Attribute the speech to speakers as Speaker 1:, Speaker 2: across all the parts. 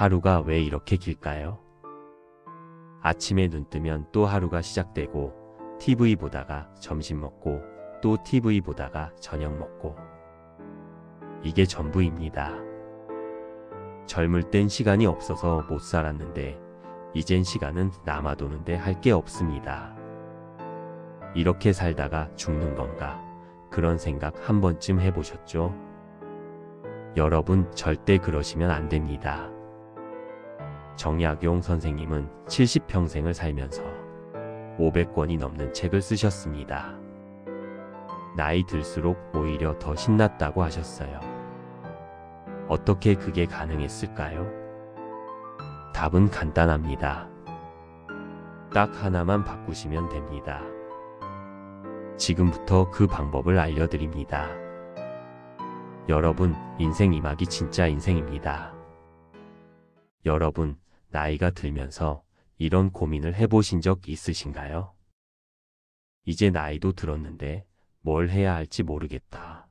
Speaker 1: 하루가 왜 이렇게 길까요? 아침에 눈 뜨면 또 하루가 시작되고 TV 보다가 점심 먹고 또 TV 보다가 저녁 먹고 이게 전부입니다. 젊을 땐 시간이 없어서 못 살았는데 이젠 시간은 남아도는데 할 게 없습니다. 이렇게 살다가 죽는 건가? 그런 생각 한 번쯤 해보셨죠? 여러분 절대 그러시면 안 됩니다. 정약용 선생님은 70평생을 살면서 500권이 넘는 책을 쓰셨습니다. 나이 들수록 오히려 더 신났다고 하셨어요. 어떻게 그게 가능했을까요? 답은 간단합니다. 딱 하나만 바꾸시면 됩니다. 지금부터 그 방법을 알려드립니다. 여러분, 인생 이막이 진짜 인생입니다. 여러분, 나이가 들면서 이런 고민을 해보신 적 있으신가요? 이제 나이도 들었는데 뭘 해야 할지 모르겠다.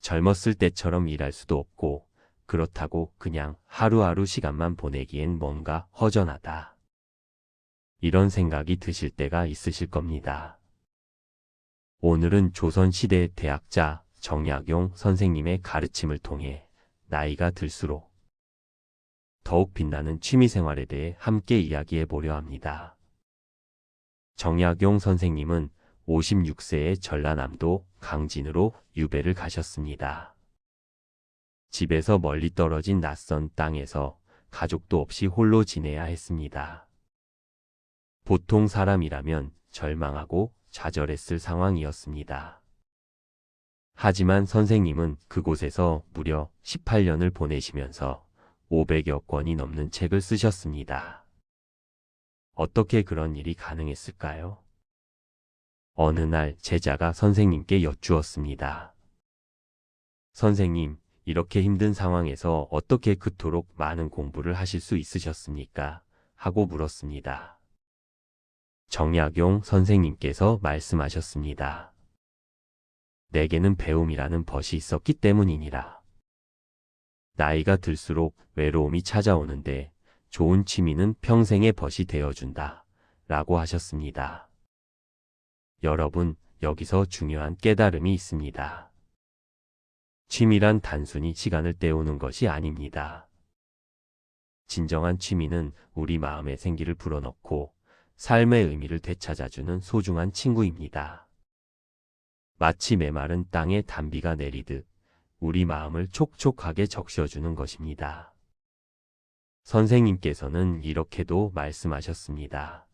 Speaker 1: 젊었을 때처럼 일할 수도 없고 그렇다고 그냥 하루하루 시간만 보내기엔 뭔가 허전하다. 이런 생각이 드실 때가 있으실 겁니다. 오늘은 조선시대의 대학자 정약용 선생님의 가르침을 통해 나이가 들수록 더욱 빛나는 취미생활에 대해 함께 이야기해 보려 합니다. 정약용 선생님은 56세에 전라남도 강진으로 유배를 가셨습니다. 집에서 멀리 떨어진 낯선 땅에서 가족도 없이 홀로 지내야 했습니다. 보통 사람이라면 절망하고 좌절했을 상황이었습니다. 하지만 선생님은 그곳에서 무려 18년을 보내시면서 500여 권이 넘는 책을 쓰셨습니다. 어떻게 그런 일이 가능했을까요? 어느 날 제자가 선생님께 여쭈었습니다. 선생님, 이렇게 힘든 상황에서 어떻게 그토록 많은 공부를 하실 수 있으셨습니까? 하고 물었습니다. 정약용 선생님께서 말씀하셨습니다. 내게는 배움이라는 벗이 있었기 때문이니라. 나이가 들수록 외로움이 찾아오는데 좋은 취미는 평생의 벗이 되어준다. 라고 하셨습니다. 여러분, 여기서 중요한 깨달음이 있습니다. 취미란 단순히 시간을 때우는 것이 아닙니다. 진정한 취미는 우리 마음의 생기를 불어넣고 삶의 의미를 되찾아주는 소중한 친구입니다. 마치 메마른 땅에 단비가 내리듯 우리 마음을 촉촉하게 적셔주는 것입니다. 선생님께서는 이렇게도 말씀하셨습니다.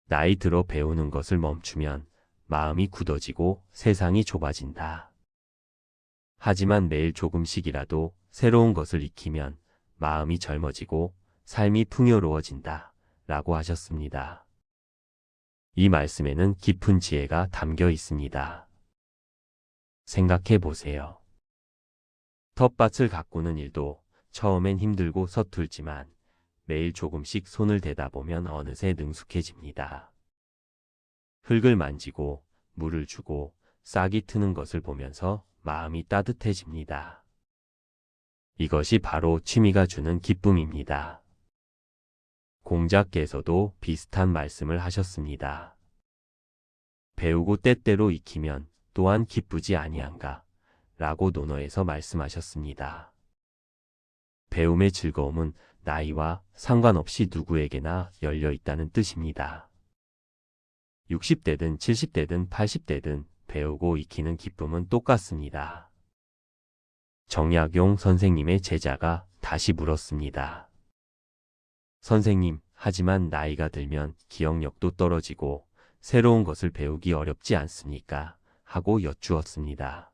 Speaker 1: 나이 들어 배우는 것을 멈추면 마음이 굳어지고 세상이 좁아진다. 하지만 매일 조금씩이라도 새로운 것을 익히면 마음이 젊어지고 삶이 풍요로워진다. 라고 하셨습니다. 이 말씀에는 깊은 지혜가 담겨 있습니다. 생각해 보세요. 텃밭을 가꾸는 일도 처음엔 힘들고 서툴지만 매일 조금씩 손을 대다 보면 어느새 능숙해집니다. 흙을 만지고 물을 주고 싹이 트는 것을 보면서 마음이 따뜻해집니다. 이것이 바로 취미가 주는 기쁨입니다. 공자께서도 비슷한 말씀을 하셨습니다. 배우고 때때로 익히면 또한 기쁘지 아니한가 라고 논어에서 말씀하셨습니다. 배움의 즐거움은 나이와 상관없이 누구에게나 열려 있다는 뜻입니다. 60대든 70대든 80대든 배우고 익히는 기쁨은 똑같습니다. 정약용 선생님의 제자가 다시 물었습니다. 선생님, 하지만 나이가 들면 기억력도 떨어지고 새로운 것을 배우기 어렵지 않습니까? 하고 여쭈었습니다.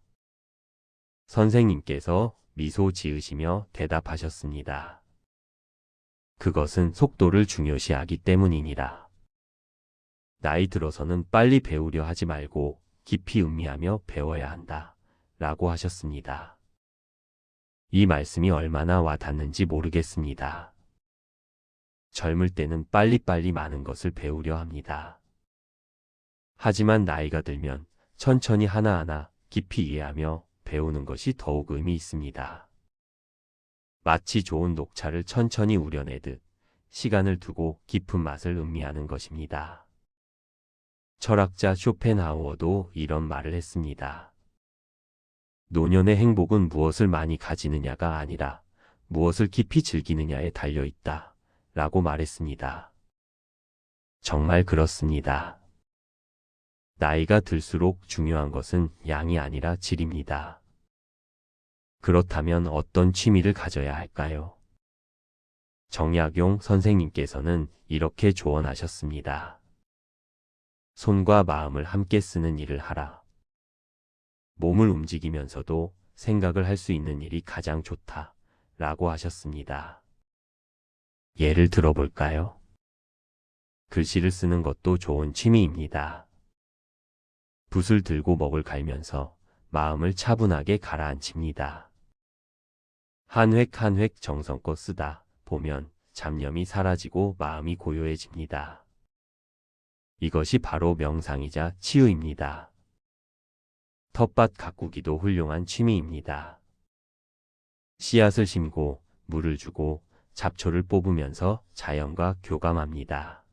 Speaker 1: 선생님께서 미소 지으시며 대답하셨습니다. 그것은 속도를 중요시하기 때문이니라. 나이 들어서는 빨리 배우려 하지 말고 깊이 음미하며 배워야 한다. 라고 하셨습니다. 이 말씀이 얼마나 와닿는지 모르겠습니다. 젊을 때는 빨리빨리 많은 것을 배우려 합니다. 하지만 나이가 들면 천천히 하나하나 깊이 이해하며 배우는 것이 더욱 의미 있습니다. 마치 좋은 녹차를 천천히 우려내듯 시간을 두고 깊은 맛을 음미하는 것입니다. 철학자 쇼펜하우어도 이런 말을 했습니다. 노년의 행복은 무엇을 많이 가지느냐가 아니라 무엇을 깊이 즐기느냐에 달려 있다. 라고 말했습니다. 정말 그렇습니다. 나이가 들수록 중요한 것은 양이 아니라 질입니다. 그렇다면 어떤 취미를 가져야 할까요? 정약용 선생님께서는 이렇게 조언하셨습니다. 손과 마음을 함께 쓰는 일을 하라. 몸을 움직이면서도 생각을 할 수 있는 일이 가장 좋다. 라고 하셨습니다. 예를 들어볼까요? 글씨를 쓰는 것도 좋은 취미입니다. 붓을 들고 먹을 갈면서 마음을 차분하게 가라앉힙니다. 한 획 한 획 정성껏 쓰다 보면 잡념이 사라지고 마음이 고요해집니다. 이것이 바로 명상이자 치유입니다. 텃밭 가꾸기도 훌륭한 취미입니다. 씨앗을 심고 물을 주고 잡초를 뽑으면서 자연과 교감합니다.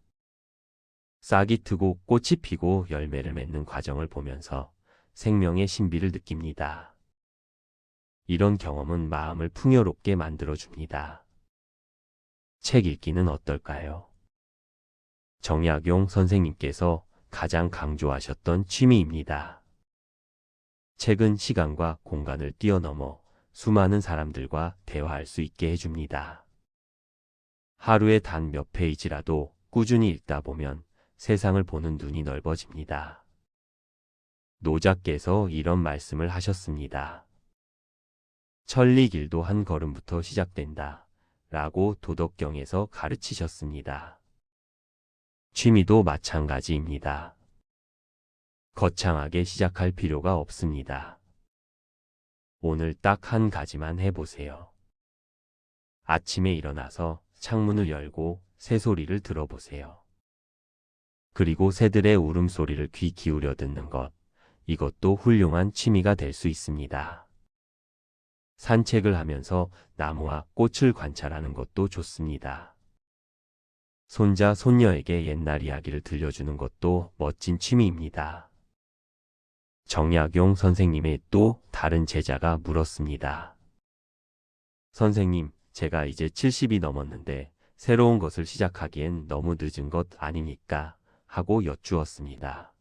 Speaker 1: 싹이 트고 꽃이 피고 열매를 맺는 과정을 보면서 생명의 신비를 느낍니다. 이런 경험은 마음을 풍요롭게 만들어줍니다. 책 읽기는 어떨까요? 정약용 선생님께서 가장 강조하셨던 취미입니다. 책은 시간과 공간을 뛰어넘어 수많은 사람들과 대화할 수 있게 해줍니다. 하루에 단 몇 페이지라도 꾸준히 읽다 보면 세상을 보는 눈이 넓어집니다. 노자께서 이런 말씀을 하셨습니다. 천리길도 한 걸음부터 시작된다. 라고 도덕경에서 가르치셨습니다. 취미도 마찬가지입니다. 거창하게 시작할 필요가 없습니다. 오늘 딱 한 가지만 해보세요. 아침에 일어나서 창문을 열고 새소리를 들어보세요. 그리고 새들의 울음소리를 귀 기울여 듣는 것, 이것도 훌륭한 취미가 될 수 있습니다. 산책을 하면서 나무와 꽃을 관찰하는 것도 좋습니다. 손자, 손녀에게 옛날 이야기를 들려주는 것도 멋진 취미입니다. 정약용 선생님의 또 다른 제자가 물었습니다. 선생님, 제가 이제 70이 넘었는데 새로운 것을 시작하기엔 너무 늦은 것 아닙니까? 하고 여쭈었습니다.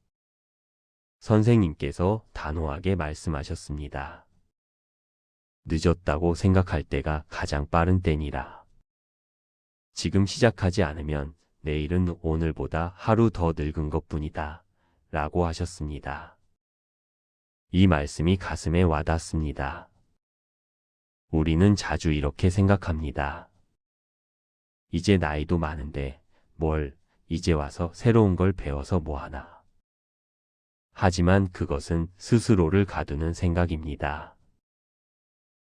Speaker 1: 선생님께서 단호하게 말씀하셨습니다. 늦었다고 생각할 때가 가장 빠른 때니라. 지금 시작하지 않으면 내일은 오늘보다 하루 더 늙은 것뿐이다. 라고 하셨습니다. 이 말씀이 가슴에 와닿습니다. 우리는 자주 이렇게 생각합니다. 이제 나이도 많은데 뭘 이제 와서 새로운 걸 배워서 뭐하나. 하지만 그것은 스스로를 가두는 생각입니다.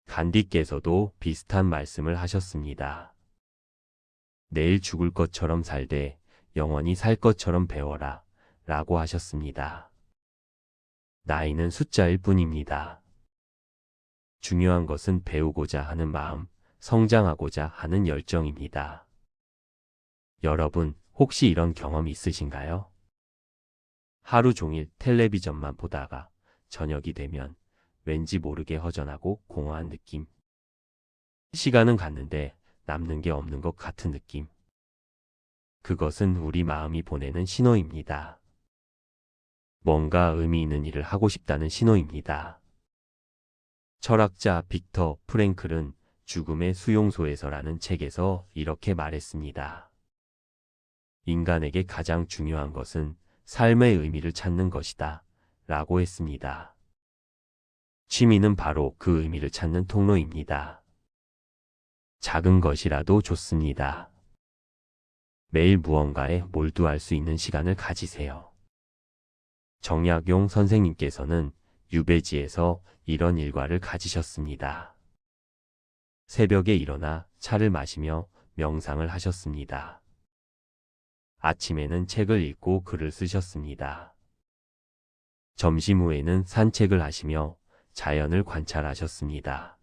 Speaker 1: 간디께서도 비슷한 말씀을 하셨습니다. 내일 죽을 것처럼 살되 영원히 살 것처럼 배워라 라고 하셨습니다. 나이는 숫자일 뿐입니다. 중요한 것은 배우고자 하는 마음, 성장하고자 하는 열정입니다. 여러분, 혹시 이런 경험 있으신가요? 하루 종일 텔레비전만 보다가 저녁이 되면 왠지 모르게 허전하고 공허한 느낌. 시간은 갔는데 남는 게 없는 것 같은 느낌. 그것은 우리 마음이 보내는 신호입니다. 뭔가 의미 있는 일을 하고 싶다는 신호입니다. 철학자 빅터 프랭클은 죽음의 수용소에서라는 책에서 이렇게 말했습니다. 인간에게 가장 중요한 것은 삶의 의미를 찾는 것이다. 라고 했습니다. 취미는 바로 그 의미를 찾는 통로입니다. 작은 것이라도 좋습니다. 매일 무언가에 몰두할 수 있는 시간을 가지세요. 정약용 선생님께서는 유배지에서 이런 일과를 가지셨습니다. 새벽에 일어나 차를 마시며 명상을 하셨습니다. 아침에는 책을 읽고 글을 쓰셨습니다. 점심 후에는 산책을 하시며 자연을 관찰하셨습니다.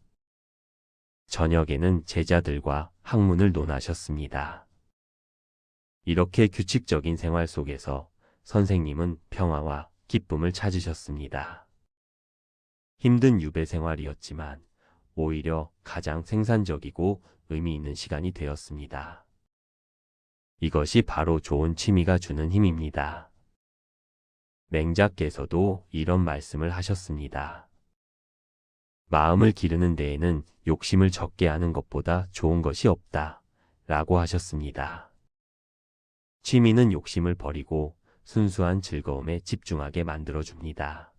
Speaker 1: 저녁에는 제자들과 학문을 논하셨습니다. 이렇게 규칙적인 생활 속에서 선생님은 평화와 기쁨을 찾으셨습니다. 힘든 유배 생활이었지만 오히려 가장 생산적이고 의미 있는 시간이 되었습니다. 이것이 바로 좋은 취미가 주는 힘입니다. 맹자께서도 이런 말씀을 하셨습니다. 마음을 기르는 데에는 욕심을 적게 하는 것보다 좋은 것이 없다 라고 하셨습니다. 취미는 욕심을 버리고 순수한 즐거움에 집중하게 만들어줍니다.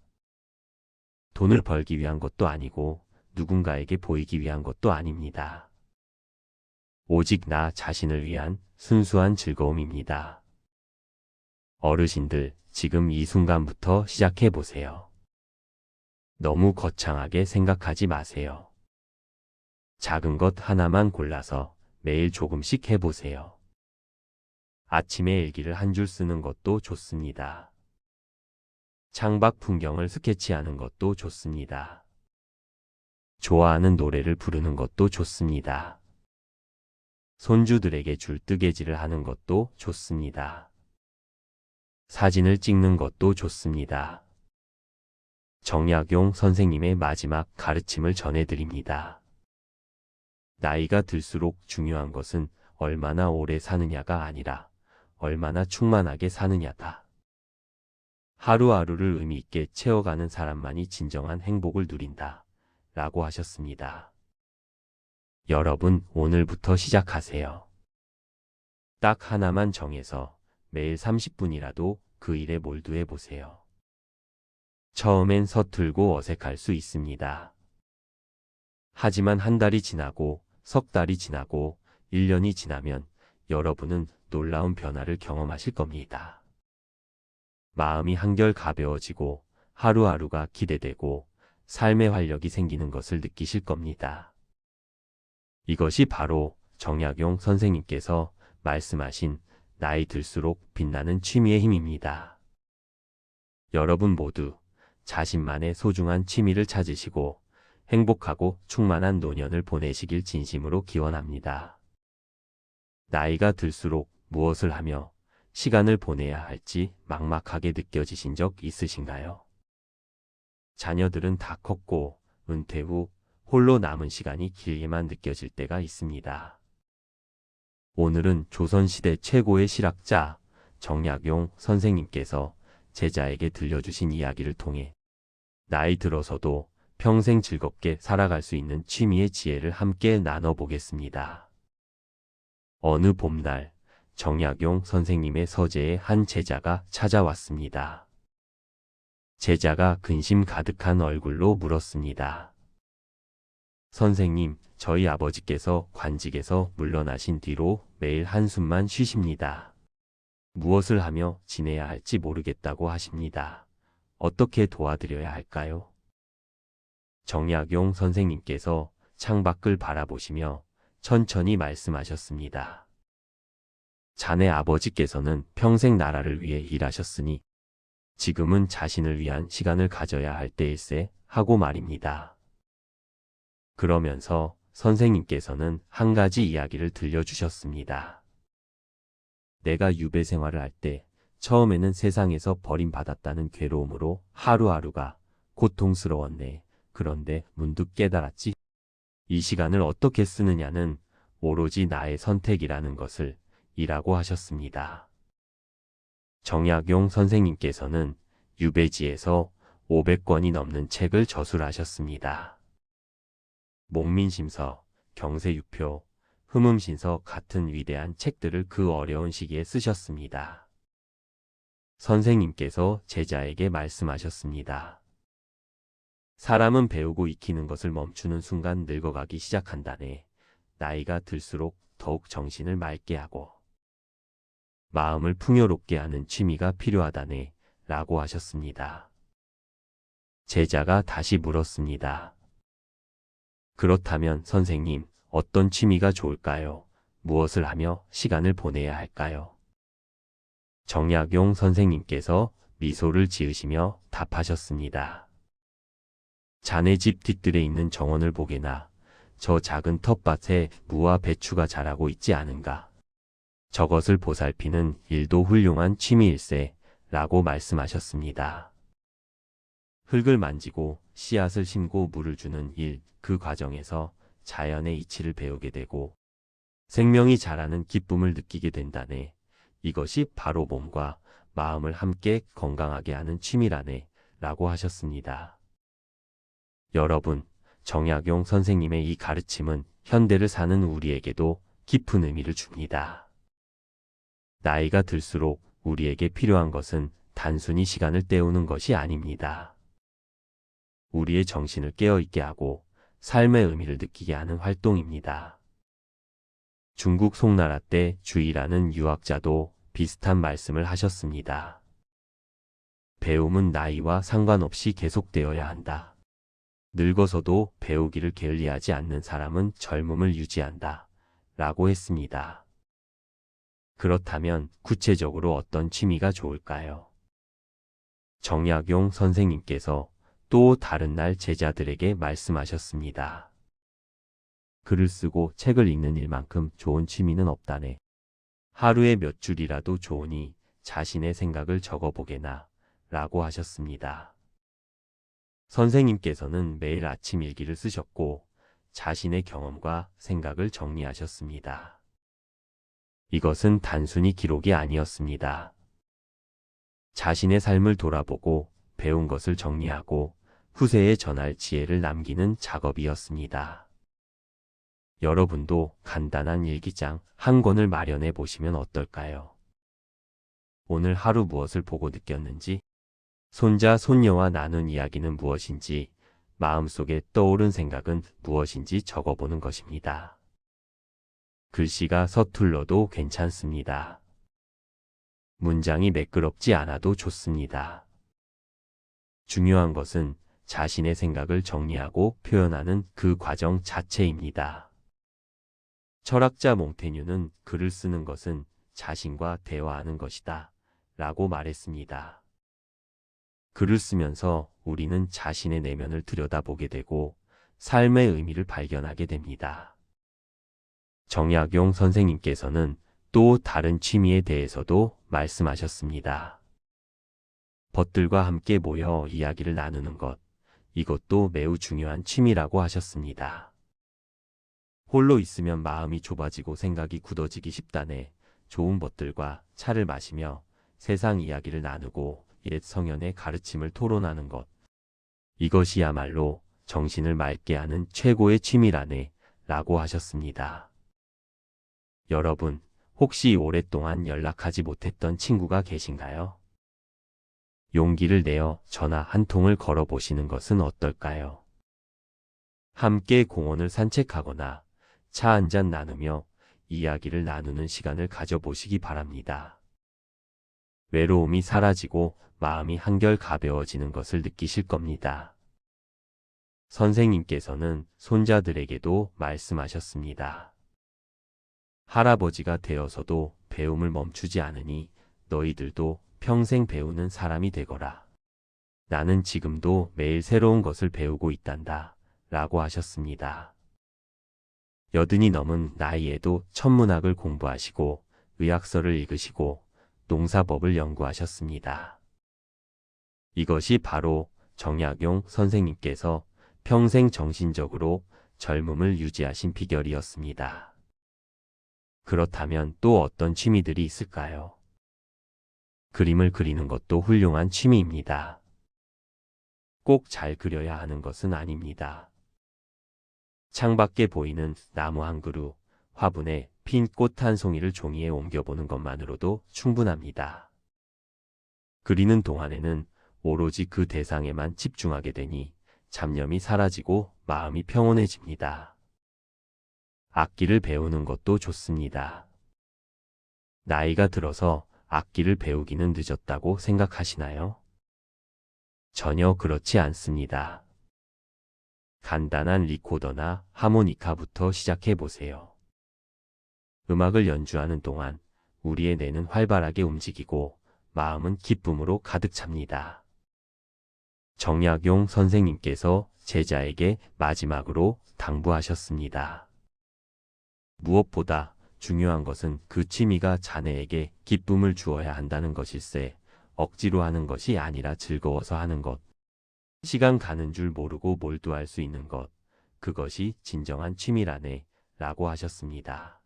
Speaker 1: 돈을 벌기 위한 것도 아니고 누군가에게 보이기 위한 것도 아닙니다. 오직 나 자신을 위한 순수한 즐거움입니다. 어르신들, 지금 이 순간부터 시작해 보세요. 너무 거창하게 생각하지 마세요. 작은 것 하나만 골라서 매일 조금씩 해보세요. 아침에 일기를 한 줄 쓰는 것도 좋습니다. 창밖 풍경을 스케치하는 것도 좋습니다. 좋아하는 노래를 부르는 것도 좋습니다. 손주들에게 줄 뜨개질을 하는 것도 좋습니다. 사진을 찍는 것도 좋습니다. 정약용 선생님의 마지막 가르침을 전해드립니다. 나이가 들수록 중요한 것은 얼마나 오래 사느냐가 아니라 얼마나 충만하게 사느냐다. 하루하루를 의미 있게 채워가는 사람만이 진정한 행복을 누린다. 라고 하셨습니다. 여러분, 오늘부터 시작하세요. 딱 하나만 정해서 매일 30분이라도 그 일에 몰두해 보세요. 처음엔 서툴고 어색할 수 있습니다. 하지만 한 달이 지나고 석 달이 지나고 1년이 지나면 여러분은 놀라운 변화를 경험하실 겁니다. 마음이 한결 가벼워지고 하루하루가 기대되고 삶의 활력이 생기는 것을 느끼실 겁니다. 이것이 바로 정약용 선생님께서 말씀하신 나이 들수록 빛나는 취미의 힘입니다. 여러분 모두 자신만의 소중한 취미를 찾으시고 행복하고 충만한 노년을 보내시길 진심으로 기원합니다. 나이가 들수록 무엇을 하며 시간을 보내야 할지 막막하게 느껴지신 적 있으신가요? 자녀들은 다 컸고 은퇴 후 홀로 남은 시간이 길게만 느껴질 때가 있습니다. 오늘은 조선시대 최고의 실학자 정약용 선생님께서 제자에게 들려주신 이야기를 통해 나이 들어서도 평생 즐겁게 살아갈 수 있는 취미의 지혜를 함께 나눠보겠습니다. 어느 봄날 정약용 선생님의 서재에 한 제자가 찾아왔습니다. 제자가 근심 가득한 얼굴로 물었습니다. 선생님, 저희 아버지께서 관직에서 물러나신 뒤로 매일 한숨만 쉬십니다. 무엇을 하며 지내야 할지 모르겠다고 하십니다. 어떻게 도와드려야 할까요? 정약용 선생님께서 창밖을 바라보시며 천천히 말씀하셨습니다. 자네 아버지께서는 평생 나라를 위해 일하셨으니 지금은 자신을 위한 시간을 가져야 할 때일세 하고 말입니다. 그러면서 선생님께서는 한 가지 이야기를 들려주셨습니다. 내가 유배 생활을 할 때 처음에는 세상에서 버림받았다는 괴로움으로 하루하루가 고통스러웠네. 그런데 문득 깨달았지. 이 시간을 어떻게 쓰느냐는 오로지 나의 선택이라는 것을 이라고 하셨습니다. 정약용 선생님께서는 유배지에서 500권이 넘는 책을 저술하셨습니다. 목민심서, 경세유표, 흠음신서 같은 위대한 책들을 그 어려운 시기에 쓰셨습니다. 선생님께서 제자에게 말씀하셨습니다. 사람은 배우고 익히는 것을 멈추는 순간 늙어가기 시작한다네. 나이가 들수록 더욱 정신을 맑게 하고 마음을 풍요롭게 하는 취미가 필요하다네 라고 하셨습니다. 제자가 다시 물었습니다. 그렇다면 선생님, 어떤 취미가 좋을까요? 무엇을 하며 시간을 보내야 할까요? 정약용 선생님께서 미소를 지으시며 답하셨습니다. 자네 집 뒷뜰에 있는 정원을 보게나 저 작은 텃밭에 무와 배추가 자라고 있지 않은가. 저것을 보살피는 일도 훌륭한 취미일세 라고 말씀하셨습니다. 흙을 만지고 씨앗을 심고 물을 주는 일, 그 과정에서 자연의 이치를 배우게 되고 생명이 자라는 기쁨을 느끼게 된다네. 이것이 바로 몸과 마음을 함께 건강하게 하는 취미라네 라고 하셨습니다. 여러분, 정약용 선생님의 이 가르침은 현대를 사는 우리에게도 깊은 의미를 줍니다. 나이가 들수록 우리에게 필요한 것은 단순히 시간을 때우는 것이 아닙니다. 우리의 정신을 깨어있게 하고 삶의 의미를 느끼게 하는 활동입니다. 중국 송나라 때 주이라는 유학자도 비슷한 말씀을 하셨습니다. 배움은 나이와 상관없이 계속되어야 한다. 늙어서도 배우기를 게을리하지 않는 사람은 젊음을 유지한다. 라고 했습니다. 그렇다면 구체적으로 어떤 취미가 좋을까요? 정약용 선생님께서 또 다른 날 제자들에게 말씀하셨습니다. 글을 쓰고 책을 읽는 일만큼 좋은 취미는 없다네. 하루에 몇 줄이라도 좋으니 자신의 생각을 적어보게나 라고 하셨습니다. 선생님께서는 매일 아침 일기를 쓰셨고 자신의 경험과 생각을 정리하셨습니다. 이것은 단순히 기록이 아니었습니다. 자신의 삶을 돌아보고 배운 것을 정리하고 후세에 전할 지혜를 남기는 작업이었습니다. 여러분도 간단한 일기장 한 권을 마련해 보시면 어떨까요? 오늘 하루 무엇을 보고 느꼈는지, 손자, 손녀와 나눈 이야기는 무엇인지, 마음속에 떠오른 생각은 무엇인지 적어보는 것입니다. 글씨가 서툴러도 괜찮습니다. 문장이 매끄럽지 않아도 좋습니다. 중요한 것은 자신의 생각을 정리하고 표현하는 그 과정 자체입니다. 철학자 몽테뉴는 글을 쓰는 것은 자신과 대화하는 것이다 라고 말했습니다. 글을 쓰면서 우리는 자신의 내면을 들여다보게 되고 삶의 의미를 발견하게 됩니다. 정약용 선생님께서는 또 다른 취미에 대해서도 말씀하셨습니다. 벗들과 함께 모여 이야기를 나누는 것, 이것도 매우 중요한 취미라고 하셨습니다. 홀로 있으면 마음이 좁아지고 생각이 굳어지기 쉽다네. 좋은 벗들과 차를 마시며 세상 이야기를 나누고 옛 성현의 가르침을 토론하는 것, 이것이야말로 정신을 맑게 하는 최고의 취미라네 라고 하셨습니다. 여러분, 혹시 오랫동안 연락하지 못했던 친구가 계신가요? 용기를 내어 전화 한 통을 걸어보시는 것은 어떨까요? 함께 공원을 산책하거나 차 한잔 나누며 이야기를 나누는 시간을 가져보시기 바랍니다. 외로움이 사라지고 마음이 한결 가벼워지는 것을 느끼실 겁니다. 선생님께서는 손자들에게도 말씀하셨습니다. 할아버지가 되어서도 배움을 멈추지 않으니 너희들도 평생 배우는 사람이 되거라. 나는 지금도 매일 새로운 것을 배우고 있단다. 라고 하셨습니다. 80이 넘은 나이에도 천문학을 공부하시고 의학서를 읽으시고 농사법을 연구하셨습니다. 이것이 바로 정약용 선생님께서 평생 정신적으로 젊음을 유지하신 비결이었습니다. 그렇다면 또 어떤 취미들이 있을까요? 그림을 그리는 것도 훌륭한 취미입니다. 꼭 잘 그려야 하는 것은 아닙니다. 창밖에 보이는 나무 한 그루, 화분에 핀 꽃 한 송이를 종이에 옮겨보는 것만으로도 충분합니다. 그리는 동안에는 오로지 그 대상에만 집중하게 되니 잡념이 사라지고 마음이 평온해집니다. 악기를 배우는 것도 좋습니다. 나이가 들어서 악기를 배우기는 늦었다고 생각하시나요? 전혀 그렇지 않습니다. 간단한 리코더나 하모니카부터 시작해 보세요. 음악을 연주하는 동안 우리의 뇌는 활발하게 움직이고 마음은 기쁨으로 가득 찹니다. 정약용 선생님께서 제자에게 마지막으로 당부하셨습니다. 무엇보다 중요한 것은 그 취미가 자네에게 기쁨을 주어야 한다는 것일세. 억지로 하는 것이 아니라 즐거워서 하는 것. 시간 가는 줄 모르고 몰두할 수 있는 것. 그것이 진정한 취미라네. 라고 하셨습니다.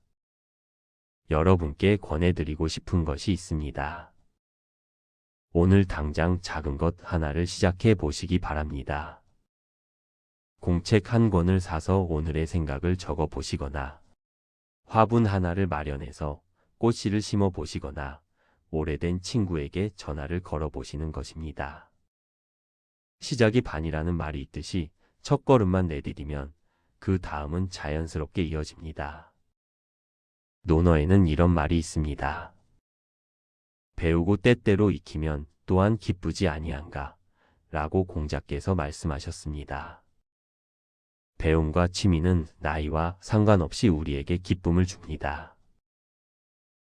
Speaker 1: 여러분께 권해드리고 싶은 것이 있습니다. 오늘 당장 작은 것 하나를 시작해 보시기 바랍니다. 공책 한 권을 사서 오늘의 생각을 적어 보시거나, 화분 하나를 마련해서 꽃씨를 심어 보시거나, 오래된 친구에게 전화를 걸어 보시는 것입니다. 시작이 반이라는 말이 있듯이 첫 걸음만 내디디면 그 다음은 자연스럽게 이어집니다. 논어에는 이런 말이 있습니다. 배우고 때때로 익히면 또한 기쁘지 아니한가 라고 공자께서 말씀하셨습니다. 배움과 취미는 나이와 상관없이 우리에게 기쁨을 줍니다.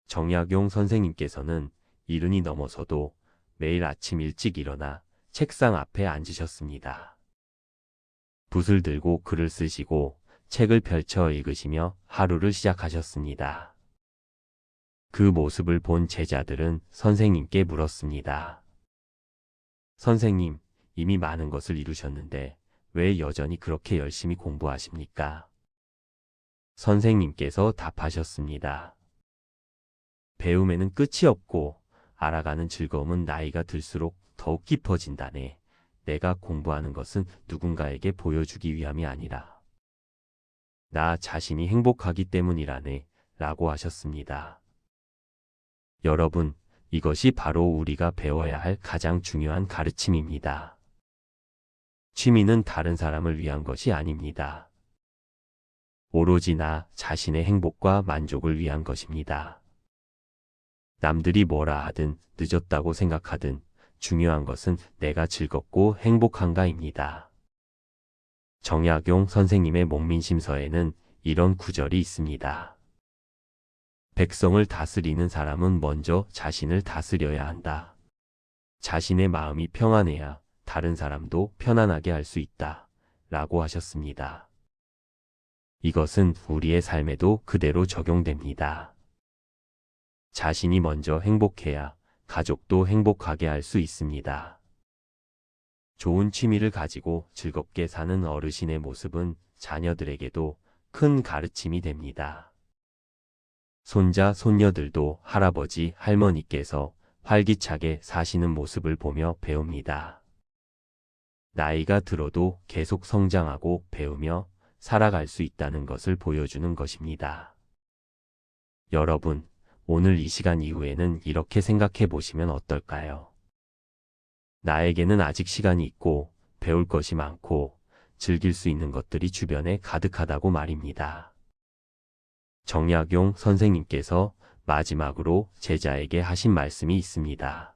Speaker 1: 정약용 선생님께서는 70이 넘어서도 매일 아침 일찍 일어나 책상 앞에 앉으셨습니다. 붓을 들고 글을 쓰시고 책을 펼쳐 읽으시며 하루를 시작하셨습니다. 그 모습을 본 제자들은 선생님께 물었습니다. 선생님, 이미 많은 것을 이루셨는데 왜 여전히 그렇게 열심히 공부하십니까? 선생님께서 답하셨습니다. 배움에는 끝이 없고 알아가는 즐거움은 나이가 들수록 더욱 깊어진다네. 내가 공부하는 것은 누군가에게 보여주기 위함이 아니라 나 자신이 행복하기 때문이라네. 라고 하셨습니다. 여러분, 이것이 바로 우리가 배워야 할 가장 중요한 가르침입니다. 취미는 다른 사람을 위한 것이 아닙니다. 오로지 나 자신의 행복과 만족을 위한 것입니다. 남들이 뭐라 하든 늦었다고 생각하든 중요한 것은 내가 즐겁고 행복한가입니다. 정약용 선생님의 목민심서에는 이런 구절이 있습니다. 백성을 다스리는 사람은 먼저 자신을 다스려야 한다. 자신의 마음이 평안해야 다른 사람도 편안하게 할 수 있다. 라고 하셨습니다. 이것은 우리의 삶에도 그대로 적용됩니다. 자신이 먼저 행복해야 가족도 행복하게 할 수 있습니다. 좋은 취미를 가지고 즐겁게 사는 어르신의 모습은 자녀들에게도 큰 가르침이 됩니다. 손자, 손녀들도 할아버지, 할머니께서 활기차게 사시는 모습을 보며 배웁니다. 나이가 들어도 계속 성장하고 배우며 살아갈 수 있다는 것을 보여주는 것입니다. 여러분, 오늘 이 시간 이후에는 이렇게 생각해 보시면 어떨까요? 나에게는 아직 시간이 있고 배울 것이 많고 즐길 수 있는 것들이 주변에 가득하다고 말입니다. 정약용 선생님께서 마지막으로 제자에게 하신 말씀이 있습니다.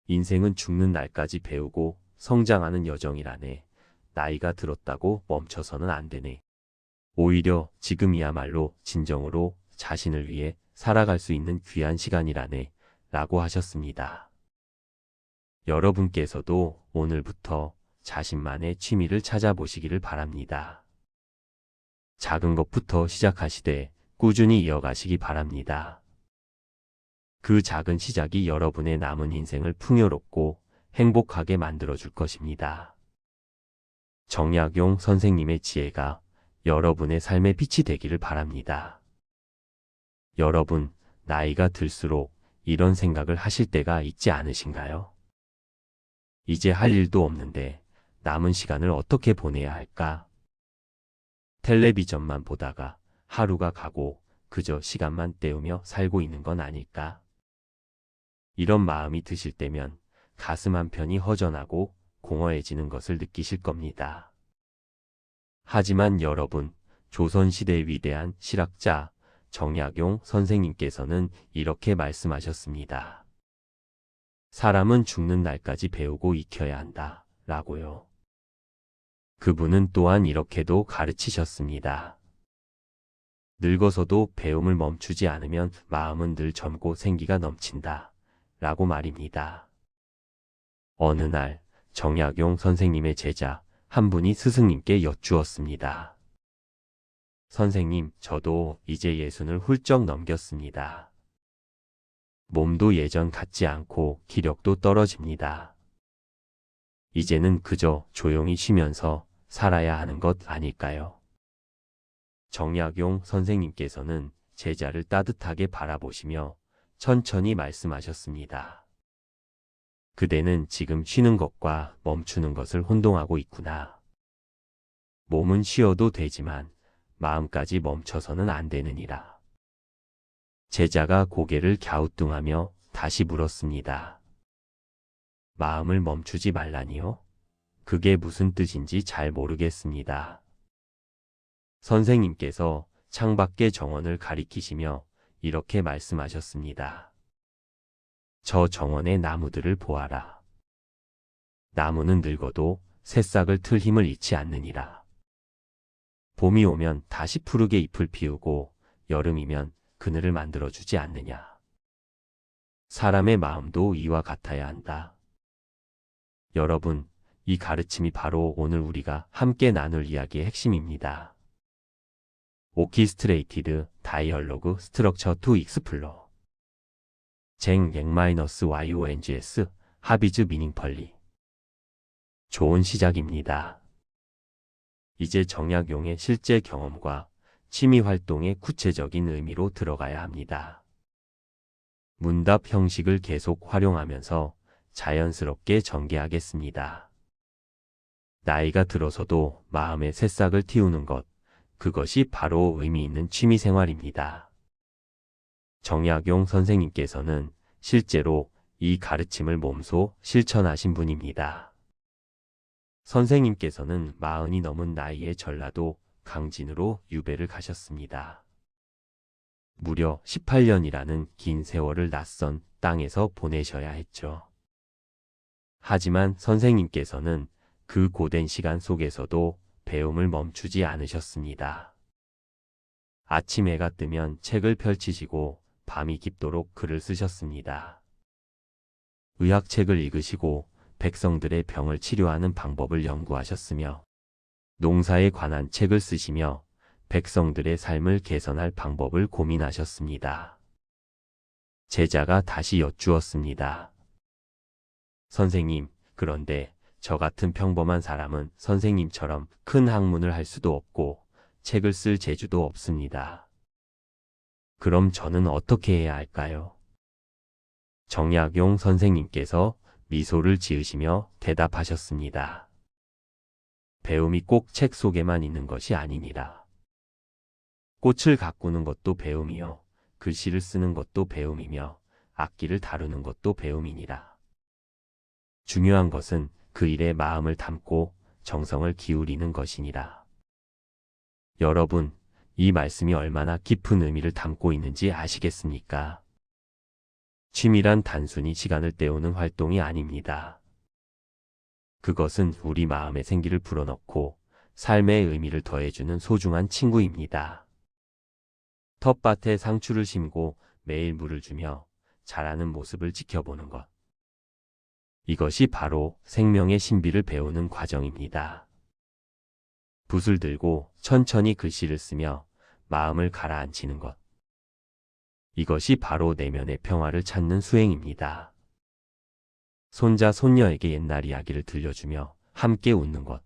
Speaker 1: 인생은 죽는 날까지 배우고 성장하는 여정이라네. 나이가 들었다고 멈춰서는 안 되네. 오히려 지금이야말로 진정으로 자신을 위해 살아갈 수 있는 귀한 시간이라네. 라고 하셨습니다. 여러분께서도 오늘부터 자신만의 취미를 찾아보시기를 바랍니다. 작은 것부터 시작하시되 꾸준히 이어가시기 바랍니다. 그 작은 시작이 여러분의 남은 인생을 풍요롭고 행복하게 만들어줄 것입니다. 정약용 선생님의 지혜가 여러분의 삶의 빛이 되기를 바랍니다. 여러분, 나이가 들수록 이런 생각을 하실 때가 있지 않으신가요? 이제 할 일도 없는데 남은 시간을 어떻게 보내야 할까? 텔레비전만 보다가 하루가 가고 그저 시간만 때우며 살고 있는 건 아닐까? 이런 마음이 드실 때면 가슴 한편이 허전하고 공허해지는 것을 느끼실 겁니다. 하지만 여러분, 조선시대의 위대한 실학자 정약용 선생님께서는 이렇게 말씀하셨습니다. 사람은 죽는 날까지 배우고 익혀야 한다. 라고요. 그분은 또한 이렇게도 가르치셨습니다. 늙어서도 배움을 멈추지 않으면 마음은 늘 젊고 생기가 넘친다. 라고 말입니다. 어느 날 정약용 선생님의 제자 한 분이 스승님께 여쭈었습니다. 선생님, 저도 이제 60을 훌쩍 넘겼습니다. 몸도 예전 같지 않고 기력도 떨어집니다. 이제는 그저 조용히 쉬면서 살아야 하는 것 아닐까요? 정약용 선생님께서는 제자를 따뜻하게 바라보시며 천천히 말씀하셨습니다. 그대는 지금 쉬는 것과 멈추는 것을 혼동하고 있구나. 몸은 쉬어도 되지만 마음까지 멈춰서는 안 되느니라. 제자가 고개를 갸우뚱하며 다시 물었습니다. 마음을 멈추지 말라니요? 그게 무슨 뜻인지 잘 모르겠습니다. 선생님께서 창밖의 정원을 가리키시며 이렇게 말씀하셨습니다. 저 정원의 나무들을 보아라. 나무는 늙어도 새싹을 틀 힘을 잃지 않느니라. 봄이 오면 다시 푸르게 잎을 피우고 여름이면 그늘을 만들어주지 않느냐. 사람의 마음도 이와 같아야 한다. 여러분, 이 가르침이 바로 오늘 우리가 함께 나눌 이야기의 핵심입니다. 오키스트레이티드 다이얼로그 스트럭처 투 익스플로 쟁 X-YONGS 하비즈 미닝펄리 좋은 시작입니다. 이제 정약용의 실제 경험과 취미 활동의 구체적인 의미로 들어가야 합니다. 문답 형식을 계속 활용하면서 자연스럽게 전개하겠습니다. 나이가 들어서도 마음의 새싹을 틔우는 것, 그것이 바로 의미 있는 취미 생활입니다. 정약용 선생님께서는 실제로 이 가르침을 몸소 실천하신 분입니다. 선생님께서는 40이 넘은 나이에 전라도 강진으로 유배를 가셨습니다. 무려 18년이라는 긴 세월을 낯선 땅에서 보내셔야 했죠. 하지만 선생님께서는 그 고된 시간 속에서도 배움을 멈추지 않으셨습니다. 아침 해가 뜨면 책을 펼치시고 밤이 깊도록 글을 쓰셨습니다. 의학책을 읽으시고 백성들의 병을 치료하는 방법을 연구하셨으며 농사에 관한 책을 쓰시며 백성들의 삶을 개선할 방법을 고민하셨습니다. 제자가 다시 여쭈었습니다. 선생님, 그런데 저 같은 평범한 사람은 선생님처럼 큰 학문을 할 수도 없고 책을 쓸 재주도 없습니다. 그럼 저는 어떻게 해야 할까요? 정약용 선생님께서 미소를 지으시며 대답하셨습니다. 배움이 꼭 책 속에만 있는 것이 아니니라. 꽃을 가꾸는 것도 배움이요. 글씨를 쓰는 것도 배움이며 악기를 다루는 것도 배움이니라. 중요한 것은 그 일에 마음을 담고 정성을 기울이는 것이니라. 여러분, 이 말씀이 얼마나 깊은 의미를 담고 있는지 아시겠습니까? 취미란 단순히 시간을 때우는 활동이 아닙니다. 그것은 우리 마음의 생기를 불어넣고 삶의 의미를 더해주는 소중한 친구입니다. 텃밭에 상추를 심고 매일 물을 주며 자라는 모습을 지켜보는 것. 이것이 바로 생명의 신비를 배우는 과정입니다. 붓을 들고 천천히 글씨를 쓰며 마음을 가라앉히는 것. 이것이 바로 내면의 평화를 찾는 수행입니다. 손자, 손녀에게 옛날 이야기를 들려주며 함께 웃는 것.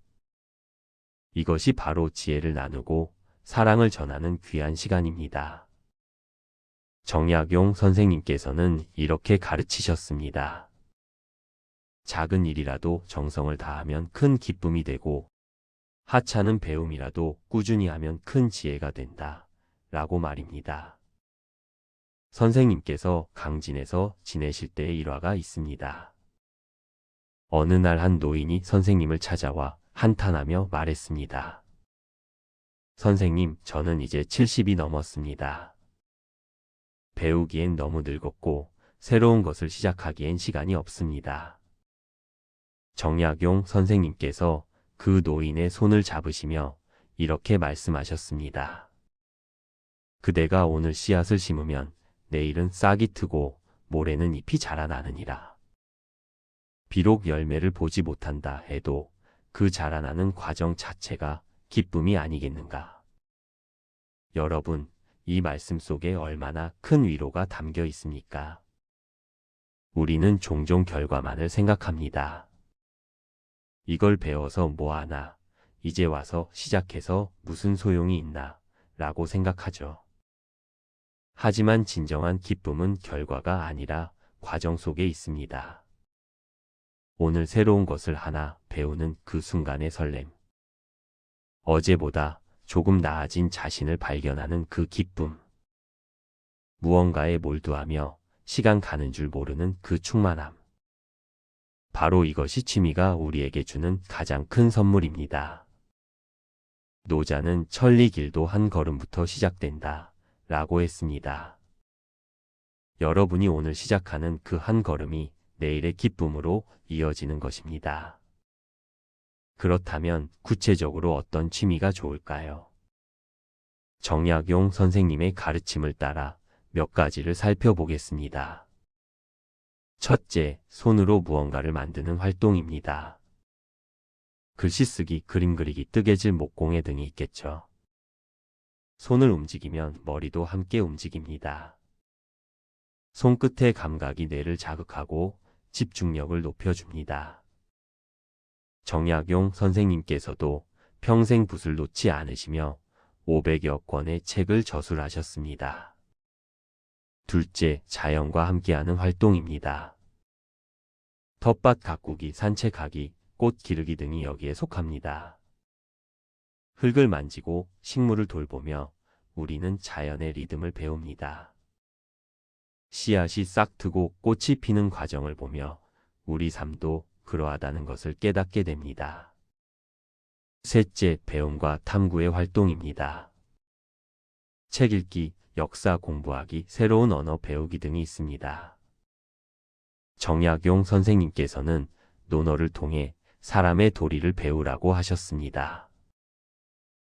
Speaker 1: 이것이 바로 지혜를 나누고 사랑을 전하는 귀한 시간입니다. 정약용 선생님께서는 이렇게 가르치셨습니다. 작은 일이라도 정성을 다하면 큰 기쁨이 되고 하찮은 배움이라도 꾸준히 하면 큰 지혜가 된다. 라고 말입니다. 선생님께서 강진에서 지내실 때의 일화가 있습니다. 어느 날 한 노인이 선생님을 찾아와 한탄하며 말했습니다. 선생님, 저는 이제 70이 넘었습니다. 배우기엔 너무 늙었고 새로운 것을 시작하기엔 시간이 없습니다. 정약용 선생님께서 그 노인의 손을 잡으시며 이렇게 말씀하셨습니다. 그대가 오늘 씨앗을 심으면 내일은 싹이 트고 모레는 잎이 자라나느니라. 비록 열매를 보지 못한다 해도 그 자라나는 과정 자체가 기쁨이 아니겠는가. 여러분, 이 말씀 속에 얼마나 큰 위로가 담겨 있습니까? 우리는 종종 결과만을 생각합니다. 이걸 배워서 뭐하나, 이제 와서 시작해서 무슨 소용이 있나, 라고 생각하죠. 하지만 진정한 기쁨은 결과가 아니라 과정 속에 있습니다. 오늘 새로운 것을 하나 배우는 그 순간의 설렘. 어제보다 조금 나아진 자신을 발견하는 그 기쁨. 무언가에 몰두하며 시간 가는 줄 모르는 그 충만함. 바로 이것이 취미가 우리에게 주는 가장 큰 선물입니다. 노자는 천리 길도 한 걸음부터 시작된다 라고 했습니다. 여러분이 오늘 시작하는 그 한 걸음이 내일의 기쁨으로 이어지는 것입니다. 그렇다면 구체적으로 어떤 취미가 좋을까요? 정약용 선생님의 가르침을 따라 몇 가지를 살펴보겠습니다. 첫째, 손으로 무언가를 만드는 활동입니다. 글씨 쓰기, 그림 그리기, 뜨개질, 목공예 등이 있겠죠. 손을 움직이면 머리도 함께 움직입니다. 손끝의 감각이 뇌를 자극하고 집중력을 높여줍니다. 정약용 선생님께서도 평생 붓을 놓지 않으시며 500여 권의 책을 저술하셨습니다. 둘째, 자연과 함께하는 활동입니다. 텃밭 가꾸기, 산책하기, 꽃 기르기 등이 여기에 속합니다. 흙을 만지고 식물을 돌보며 우리는 자연의 리듬을 배웁니다. 씨앗이 싹트고 꽃이 피는 과정을 보며 우리 삶도 그러하다는 것을 깨닫게 됩니다. 셋째, 배움과 탐구의 활동입니다. 책 읽기, 역사 공부하기, 새로운 언어 배우기 등이 있습니다. 정약용 선생님께서는 논어를 통해 사람의 도리를 배우라고 하셨습니다.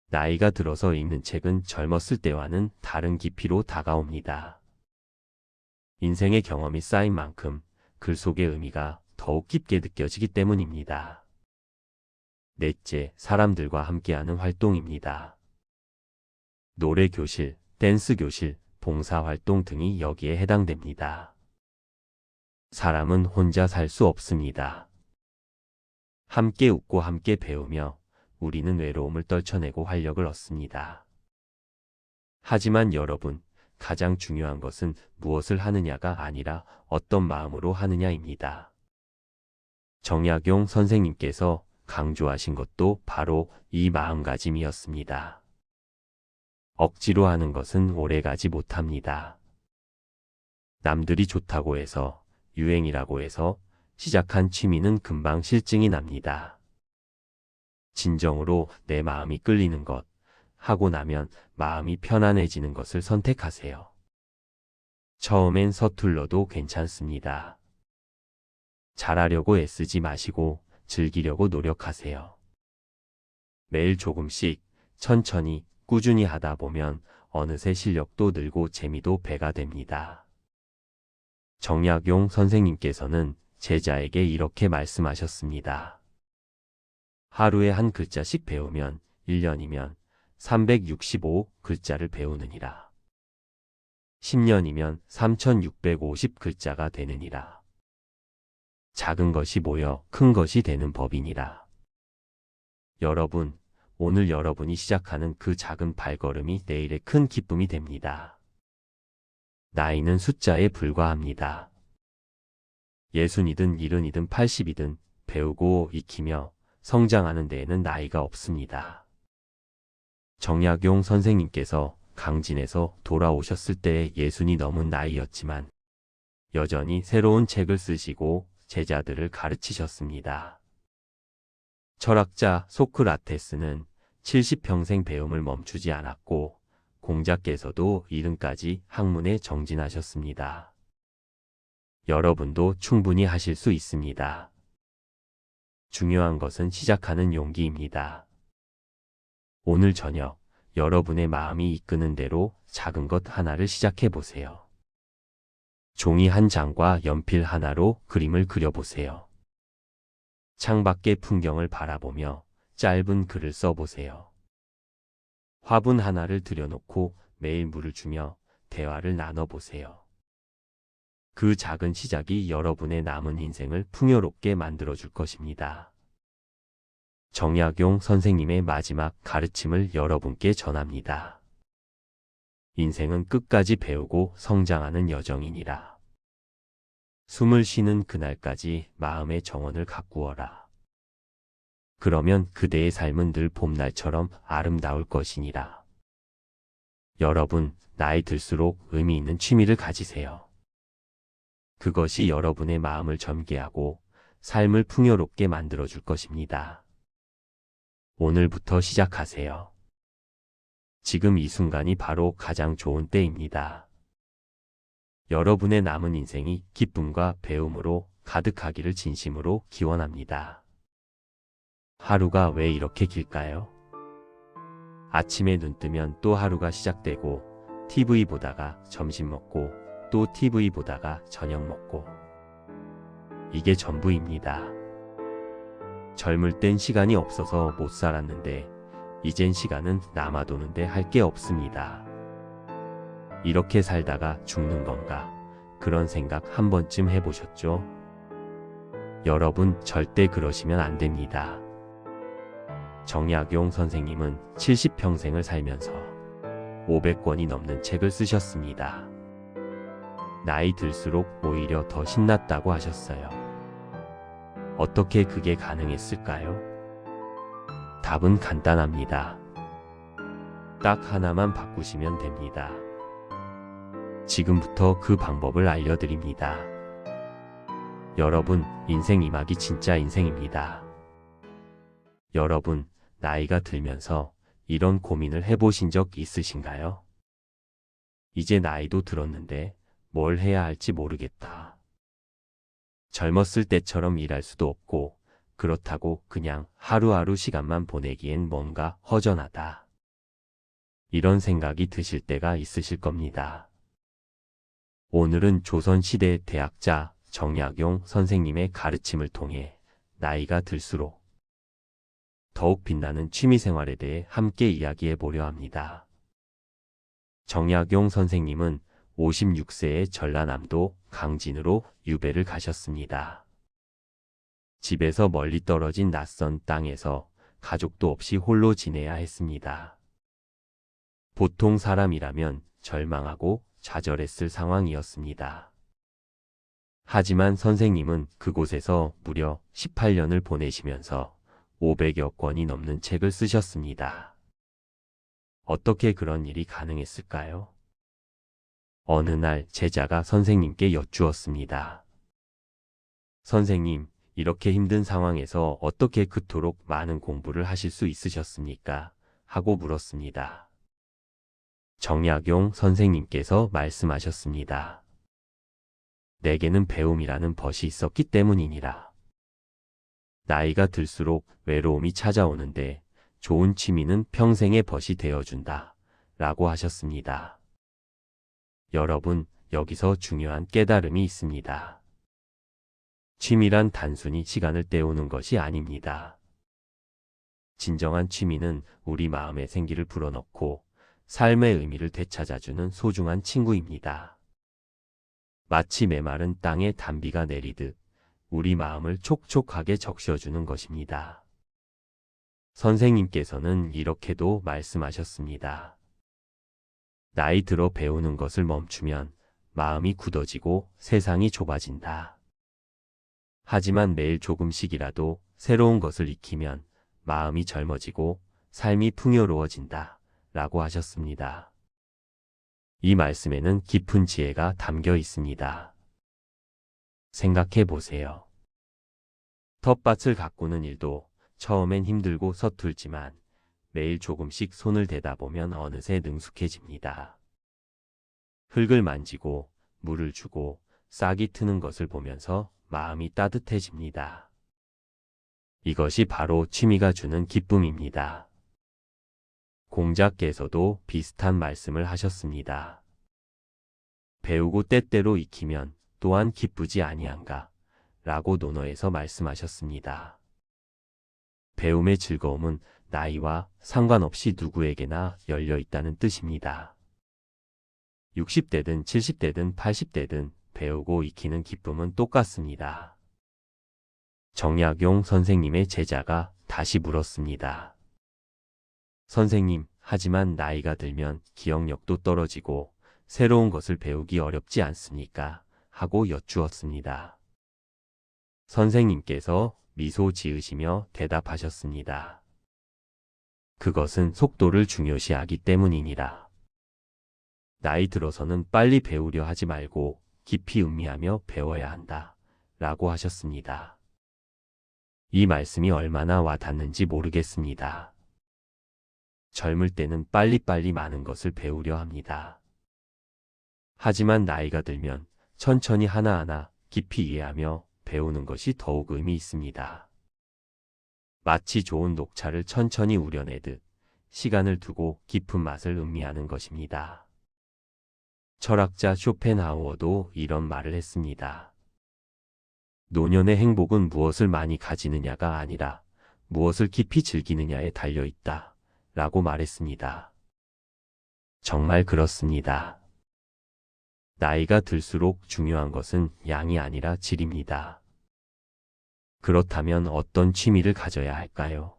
Speaker 1: 나이가 들어서 읽는 책은 젊었을 때와는 다른 깊이로 다가옵니다. 인생의 경험이 쌓인 만큼 글 속의 의미가 더욱 깊게 느껴지기 때문입니다. 넷째, 사람들과 함께하는 활동입니다. 노래 교실, 댄스 교실, 봉사활동 등이 여기에 해당됩니다. 사람은 혼자 살 수 없습니다. 함께 웃고 함께 배우며 우리는 외로움을 떨쳐내고 활력을 얻습니다. 하지만 여러분, 가장 중요한 것은 무엇을 하느냐가 아니라 어떤 마음으로 하느냐입니다. 정약용 선생님께서 강조하신 것도 바로 이 마음가짐이었습니다. 억지로 하는 것은 오래가지 못합니다. 남들이 좋다고 해서, 유행이라고 해서 시작한 취미는 금방 실증이 납니다. 진정으로 내 마음이 끌리는 것, 하고 나면 마음이 편안해지는 것을 선택하세요. 처음엔 서툴러도 괜찮습니다. 잘하려고 애쓰지 마시고 즐기려고 노력하세요. 매일 조금씩 천천히 꾸준히 하다 보면 어느새 실력도 늘고 재미도 배가 됩니다. 정약용 선생님께서는 제자에게 이렇게 말씀하셨습니다. 하루에 한 글자씩 배우면 1년이면 365글자를 배우느니라. 10년이면 3650글자가 되느니라. 작은 것이 모여 큰 것이 되는 법이니라. 여러분, 오늘 여러분이 시작하는 그 작은 발걸음이 내일의 큰 기쁨이 됩니다. 나이는 숫자에 불과합니다. 60이든 70이든 80이든 배우고 익히며 성장하는 데에는 나이가 없습니다. 정약용 선생님께서 강진에서 돌아오셨을 때의 60이 넘은 나이였지만 여전히 새로운 책을 쓰시고 제자들을 가르치셨습니다. 철학자 소크라테스는 70평생 배움을 멈추지 않았고 공자께서도 70까지 학문에 정진하셨습니다. 여러분도 충분히 하실 수 있습니다. 중요한 것은 시작하는 용기입니다. 오늘 저녁 여러분의 마음이 이끄는 대로 작은 것 하나를 시작해 보세요. 종이 한 장과 연필 하나로 그림을 그려보세요. 창밖의 풍경을 바라보며 짧은 글을 써보세요. 화분 하나를 들여놓고 매일 물을 주며 대화를 나눠보세요. 그 작은 시작이 여러분의 남은 인생을 풍요롭게 만들어줄 것입니다. 정약용 선생님의 마지막 가르침을 여러분께 전합니다. 인생은 끝까지 배우고 성장하는 여정이니라. 숨을 쉬는 그날까지 마음의 정원을 가꾸어라. 그러면 그대의 삶은 늘 봄날처럼 아름다울 것이니라. 여러분, 나이 들수록 의미 있는 취미를 가지세요. 그것이 여러분의 마음을 젊게하고 삶을 풍요롭게 만들어줄 것입니다. 오늘부터 시작하세요. 지금 이 순간이 바로 가장 좋은 때입니다. 여러분의 남은 인생이 기쁨과 배움으로 가득하기를 진심으로 기원합니다. 하루가 왜 이렇게 길까요? 아침에 눈 뜨면 또 하루가 시작되고 TV 보다가 점심 먹고 또 TV 보다가 저녁 먹고 이게 전부입니다. 젊을 땐 시간이 없어서 못 살았는데 이젠 시간은 남아도는데 할 게 없습니다. 이렇게 살다가 죽는 건가? 그런 생각 한 번쯤 해보셨죠? 여러분 절대 그러시면 안 됩니다. 정약용 선생님은 70평생을 살면서 500권이 넘는 책을 쓰셨습니다. 나이 들수록 오히려 더 신났다고 하셨어요. 어떻게 그게 가능했을까요? 답은 간단합니다. 딱 하나만 바꾸시면 됩니다. 지금부터 그 방법을 알려드립니다. 여러분, 인생 이막이 진짜 인생입니다. 여러분, 나이가 들면서 이런 고민을 해보신 적 있으신가요? 이제 나이도 들었는데 뭘 해야 할지 모르겠다. 젊었을 때처럼 일할 수도 없고 그렇다고 그냥 하루하루 시간만 보내기엔 뭔가 허전하다. 이런 생각이 드실 때가 있으실 겁니다. 오늘은 조선시대 대학자 정약용 선생님의 가르침을 통해 나이가 들수록 더욱 빛나는 취미생활에 대해 함께 이야기해 보려 합니다. 정약용 선생님은 56세의 전라남도 강진으로 유배를 가셨습니다. 집에서 멀리 떨어진 낯선 땅에서 가족도 없이 홀로 지내야 했습니다. 보통 사람이라면 절망하고 좌절했을 상황이었습니다. 하지만 선생님은 그곳에서 무려 18년을 보내시면서 500여 권이 넘는 책을 쓰셨습니다. 어떻게 그런 일이 가능했을까요? 어느 날 제자가 선생님께 여쭈었습니다. 선생님, 이렇게 힘든 상황에서 어떻게 그토록 많은 공부를 하실 수 있으셨습니까? 하고 물었습니다. 정약용 선생님께서 말씀하셨습니다. 내게는 배움이라는 벗이 있었기 때문이니라. 나이가 들수록 외로움이 찾아오는데 좋은 취미는 평생의 벗이 되어준다. 라고 하셨습니다. 여러분, 여기서 중요한 깨달음이 있습니다. 취미란 단순히 시간을 때우는 것이 아닙니다. 진정한 취미는 우리 마음의 생기를 불어넣고 삶의 의미를 되찾아주는 소중한 친구입니다. 마치 메마른 땅에 단비가 내리듯 우리 마음을 촉촉하게 적셔주는 것입니다. 선생님께서는 이렇게도 말씀하셨습니다. 나이 들어 배우는 것을 멈추면 마음이 굳어지고 세상이 좁아진다. 하지만 매일 조금씩이라도 새로운 것을 익히면 마음이 젊어지고 삶이 풍요로워진다. 라고 하셨습니다. 이 말씀에는 깊은 지혜가 담겨 있습니다. 생각해 보세요. 텃밭을 가꾸는 일도 처음엔 힘들고 서툴지만 매일 조금씩 손을 대다 보면 어느새 능숙해집니다. 흙을 만지고 물을 주고 싹이 트는 것을 보면서 마음이 따뜻해집니다. 이것이 바로 취미가 주는 기쁨입니다. 공자께서도 비슷한 말씀을 하셨습니다. 배우고 때때로 익히면 또한 기쁘지 아니한가 라고 논어에서 말씀하셨습니다. 배움의 즐거움은 나이와 상관없이 누구에게나 열려 있다는 뜻입니다. 60대든 70대든 80대든 배우고 익히는 기쁨은 똑같습니다. 정약용 선생님의 제자가 다시 물었습니다. 선생님, 하지만 나이가 들면 기억력도 떨어지고 새로운 것을 배우기 어렵지 않습니까? 하고 여쭈었습니다. 선생님께서 미소 지으시며 대답하셨습니다. 그것은 속도를 중요시하기 때문이니라. 나이 들어서는 빨리 배우려 하지 말고 깊이 음미하며 배워야 한다. 라고 하셨습니다. 이 말씀이 얼마나 와닿는지 모르겠습니다. 젊을 때는 빨리빨리 많은 것을 배우려 합니다. 하지만 나이가 들면 천천히 하나하나 깊이 이해하며 배우는 것이 더욱 의미 있습니다. 마치 좋은 녹차를 천천히 우려내듯 시간을 두고 깊은 맛을 음미하는 것입니다. 철학자 쇼펜하우어도 이런 말을 했습니다. 노년의 행복은 무엇을 많이 가지느냐가 아니라 무엇을 깊이 즐기느냐에 달려 있다. 라고 말했습니다. 정말 그렇습니다. 나이가 들수록 중요한 것은 양이 아니라 질입니다. 그렇다면 어떤 취미를 가져야 할까요?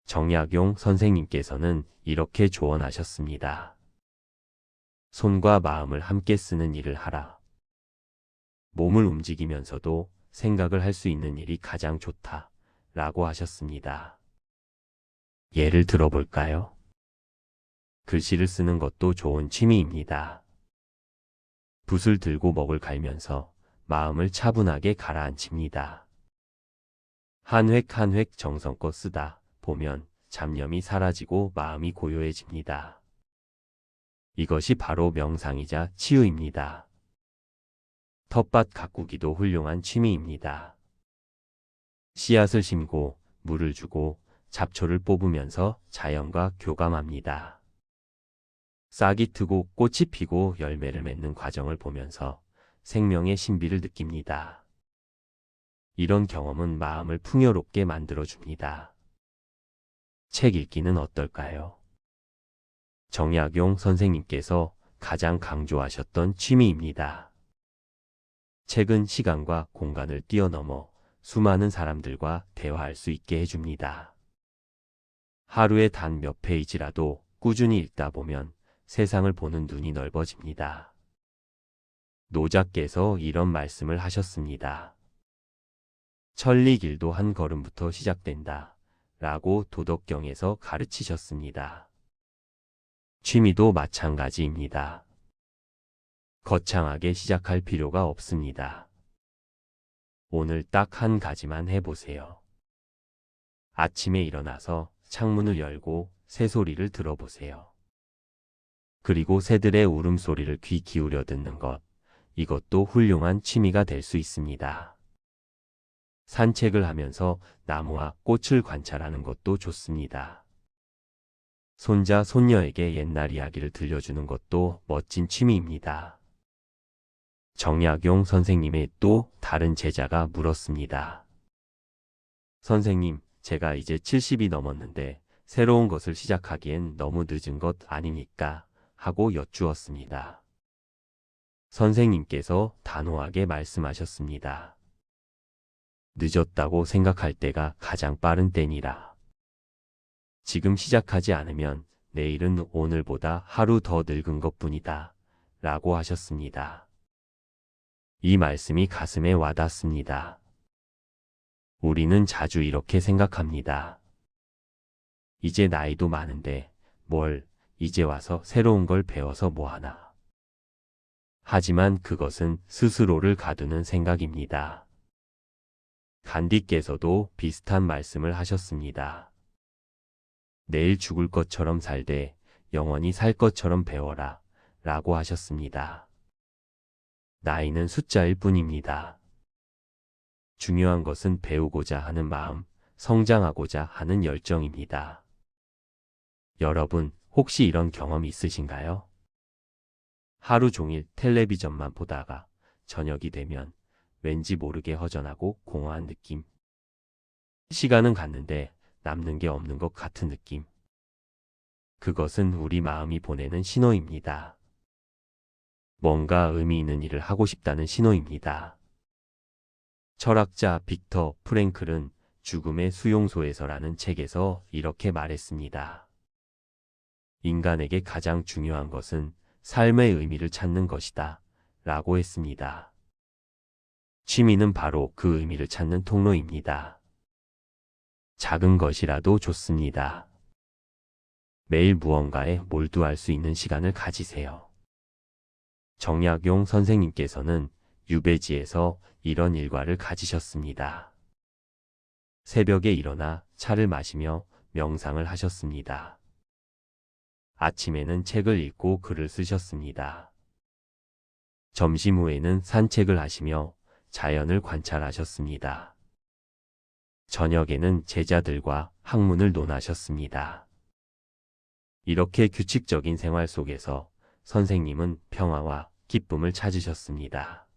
Speaker 1: 정약용 선생님께서는 이렇게 조언하셨습니다. 손과 마음을 함께 쓰는 일을 하라. 몸을 움직이면서도 생각을 할 수 있는 일이 가장 좋다. 라고 하셨습니다. 예를 들어볼까요? 글씨를 쓰는 것도 좋은 취미입니다. 붓을 들고 먹을 갈면서 마음을 차분하게 가라앉힙니다. 한 획 한 획 정성껏 쓰다 보면 잡념이 사라지고 마음이 고요해집니다. 이것이 바로 명상이자 치유입니다. 텃밭 가꾸기도 훌륭한 취미입니다. 씨앗을 심고 물을 주고 잡초를 뽑으면서 자연과 교감합니다. 싹이 트고 꽃이 피고 열매를 맺는 과정을 보면서 생명의 신비를 느낍니다. 이런 경험은 마음을 풍요롭게 만들어줍니다. 책 읽기는 어떨까요? 정약용 선생님께서 가장 강조하셨던 취미입니다. 책은 시간과 공간을 뛰어넘어 수많은 사람들과 대화할 수 있게 해줍니다. 하루에 단 몇 페이지라도 꾸준히 읽다 보면 세상을 보는 눈이 넓어집니다. 노자께서 이런 말씀을 하셨습니다. 천리길도 한 걸음부터 시작된다. 라고 도덕경에서 가르치셨습니다. 취미도 마찬가지입니다. 거창하게 시작할 필요가 없습니다. 오늘 딱 한 가지만 해보세요. 아침에 일어나서 창문을 열고 새소리를 들어보세요. 그리고 새들의 울음소리를 귀 기울여 듣는 것, 이것도 훌륭한 취미가 될 수 있습니다. 산책을 하면서 나무와 꽃을 관찰하는 것도 좋습니다. 손자, 손녀에게 옛날 이야기를 들려주는 것도 멋진 취미입니다. 정약용 선생님의 또 다른 제자가 물었습니다. 선생님, 제가 이제 70이 넘었는데 새로운 것을 시작하기엔 너무 늦은 것 아닙니까? 하고 여쭈었습니다. 선생님께서 단호하게 말씀하셨습니다. 늦었다고 생각할 때가 가장 빠른 때니라. 지금 시작하지 않으면 내일은 오늘보다 하루 더 늙은 것뿐이다. 라고 하셨습니다. 이 말씀이 가슴에 와닿습니다. 우리는 자주 이렇게 생각합니다. 이제 나이도 많은데 뭘 이제 와서 새로운 걸 배워서 뭐하나. 하지만 그것은 스스로를 가두는 생각입니다. 간디께서도 비슷한 말씀을 하셨습니다. 내일 죽을 것처럼 살되 영원히 살 것처럼 배워라 라고 하셨습니다. 나이는 숫자일 뿐입니다. 중요한 것은 배우고자 하는 마음, 성장하고자 하는 열정입니다. 여러분, 혹시 이런 경험 있으신가요? 하루 종일 텔레비전만 보다가 저녁이 되면 왠지 모르게 허전하고 공허한 느낌. 시간은 갔는데 남는 게 없는 것 같은 느낌. 그것은 우리 마음이 보내는 신호입니다. 뭔가 의미 있는 일을 하고 싶다는 신호입니다. 철학자 빅터 프랭클은 죽음의 수용소에서라는 책에서 이렇게 말했습니다. 인간에게 가장 중요한 것은 삶의 의미를 찾는 것이다. 라고 했습니다. 취미는 바로 그 의미를 찾는 통로입니다. 작은 것이라도 좋습니다. 매일 무언가에 몰두할 수 있는 시간을 가지세요. 정약용 선생님께서는 유배지에서 이런 일과를 가지셨습니다. 새벽에 일어나 차를 마시며 명상을 하셨습니다. 아침에는 책을 읽고 글을 쓰셨습니다. 점심 후에는 산책을 하시며 자연을 관찰하셨습니다. 저녁에는 제자들과 학문을 논하셨습니다. 이렇게 규칙적인 생활 속에서 선생님은 평화와 기쁨을 찾으셨습니다.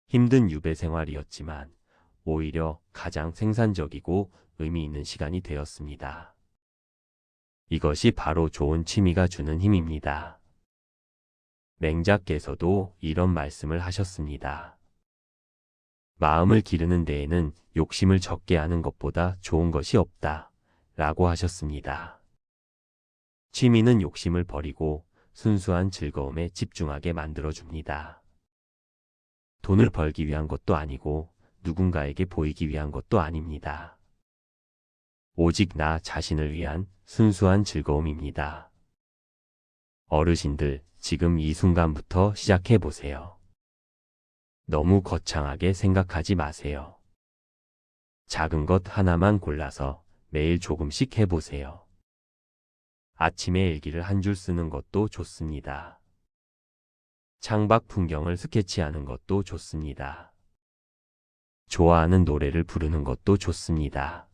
Speaker 1: 힘든 유배 생활이었지만 오히려 가장 생산적이고 의미 있는 시간이 되었습니다. 이것이 바로 좋은 취미가 주는 힘입니다. 맹자께서도 이런 말씀을 하셨습니다. 마음을 기르는 데에는 욕심을 적게 하는 것보다 좋은 것이 없다. 라고 하셨습니다. 취미는 욕심을 버리고 순수한 즐거움에 집중하게 만들어줍니다. 돈을 벌기 위한 것도 아니고 누군가에게 보이기 위한 것도 아닙니다. 오직 나 자신을 위한 순수한 즐거움입니다. 어르신들, 지금 이 순간부터 시작해 보세요. 너무 거창하게 생각하지 마세요. 작은 것 하나만 골라서 매일 조금씩 해보세요. 아침에 일기를 한 줄 쓰는 것도 좋습니다. 창밖 풍경을 스케치하는 것도 좋습니다. 좋아하는 노래를 부르는 것도 좋습니다.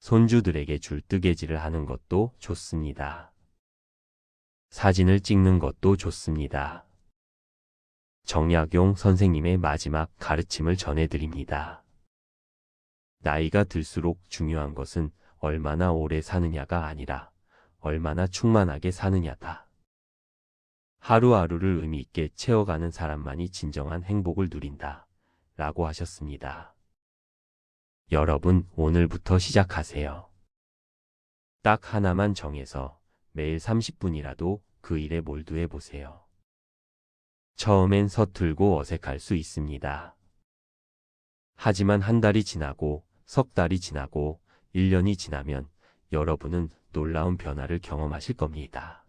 Speaker 1: 손주들에게 줄 뜨개질을 하는 것도 좋습니다. 사진을 찍는 것도 좋습니다. 정약용 선생님의 마지막 가르침을 전해드립니다. 나이가 들수록 중요한 것은 얼마나 오래 사느냐가 아니라 얼마나 충만하게 사느냐다. 하루하루를 의미 있게 채워가는 사람만이 진정한 행복을 누린다. 라고 하셨습니다. 여러분, 오늘부터 시작하세요. 딱 하나만 정해서 매일 30분이라도 그 일에 몰두해 보세요. 처음엔 서툴고 어색할 수 있습니다. 하지만 한 달이 지나고 석 달이 지나고 1년이 지나면 여러분은 놀라운 변화를 경험하실 겁니다.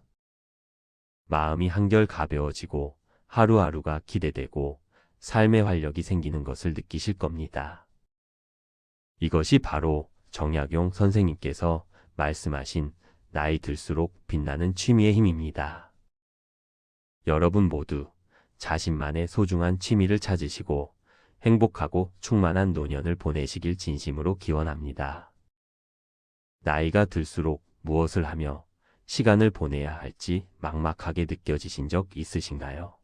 Speaker 1: 마음이 한결 가벼워지고 하루하루가 기대되고 삶의 활력이 생기는 것을 느끼실 겁니다. 이것이 바로 정약용 선생님께서 말씀하신 나이 들수록 빛나는 취미의 힘입니다. 여러분 모두 자신만의 소중한 취미를 찾으시고 행복하고 충만한 노년을 보내시길 진심으로 기원합니다. 나이가 들수록 무엇을 하며 시간을 보내야 할지 막막하게 느껴지신 적 있으신가요?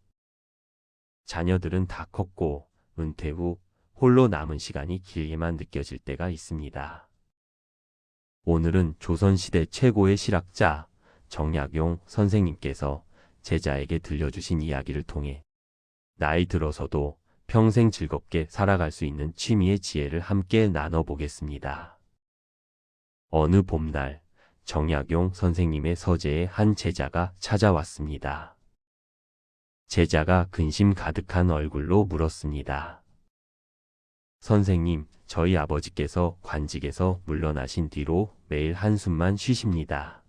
Speaker 1: 자녀들은 다 컸고 은퇴 후 홀로 남은 시간이 길게만 느껴질 때가 있습니다. 오늘은 조선시대 최고의 실학자 정약용 선생님께서 제자에게 들려주신 이야기를 통해 나이 들어서도 평생 즐겁게 살아갈 수 있는 취미의 지혜를 함께 나눠보겠습니다. 어느 봄날 정약용 선생님의 서재에 한 제자가 찾아왔습니다. 제자가 근심 가득한 얼굴로 물었습니다. 선생님, 저희 아버지께서 관직에서 물러나신 뒤로 매일 한숨만 쉬십니다.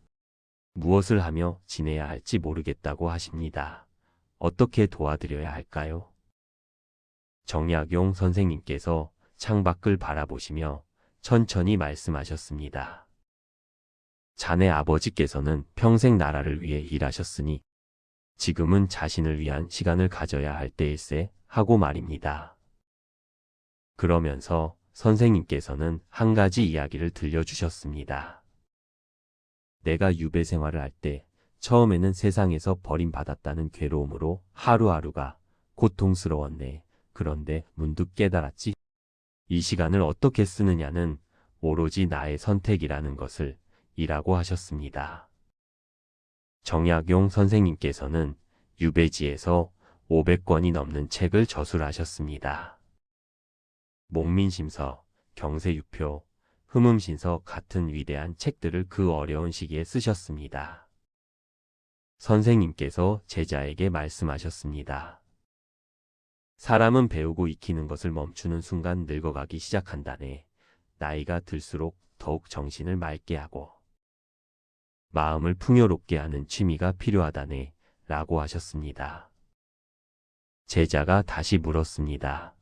Speaker 1: 무엇을 하며 지내야 할지 모르겠다고 하십니다. 어떻게 도와드려야 할까요? 정약용 선생님께서 창밖을 바라보시며 천천히 말씀하셨습니다. 자네 아버지께서는 평생 나라를 위해 일하셨으니 지금은 자신을 위한 시간을 가져야 할 때일세 하고 말입니다. 그러면서 선생님께서는 한 가지 이야기를 들려주셨습니다. 내가 유배 생활을 할 때 처음에는 세상에서 버림받았다는 괴로움으로 하루하루가 고통스러웠네. 그런데 문득 깨달았지. 이 시간을 어떻게 쓰느냐는 오로지 나의 선택이라는 것을 이라고 하셨습니다. 정약용 선생님께서는 유배지에서 500권이 넘는 책을 저술하셨습니다. 목민심서, 경세유표, 흠음신서 같은 위대한 책들을 그 어려운 시기에 쓰셨습니다. 선생님께서 제자에게 말씀하셨습니다. 사람은 배우고 익히는 것을 멈추는 순간 늙어가기 시작한다네. 나이가 들수록 더욱 정신을 맑게 하고 마음을 풍요롭게 하는 취미가 필요하다네 라고 하셨습니다. 제자가 다시 물었습니다.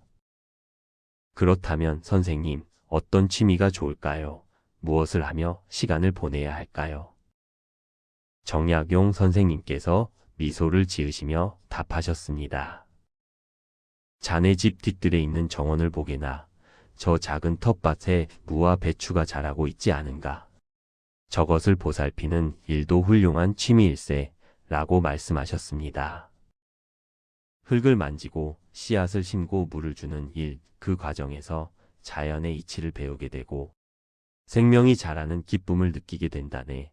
Speaker 1: 그렇다면 선생님, 어떤 취미가 좋을까요? 무엇을 하며 시간을 보내야 할까요? 정약용 선생님께서 미소를 지으시며 답하셨습니다. 자네 집 뒤뜰에 있는 정원을 보게나 저 작은 텃밭에 무와 배추가 자라고 있지 않은가. 저것을 보살피는 일도 훌륭한 취미일세 라고 말씀하셨습니다. 흙을 만지고 씨앗을 심고 물을 주는 일, 그 과정에서 자연의 이치를 배우게 되고 생명이 자라는 기쁨을 느끼게 된다네.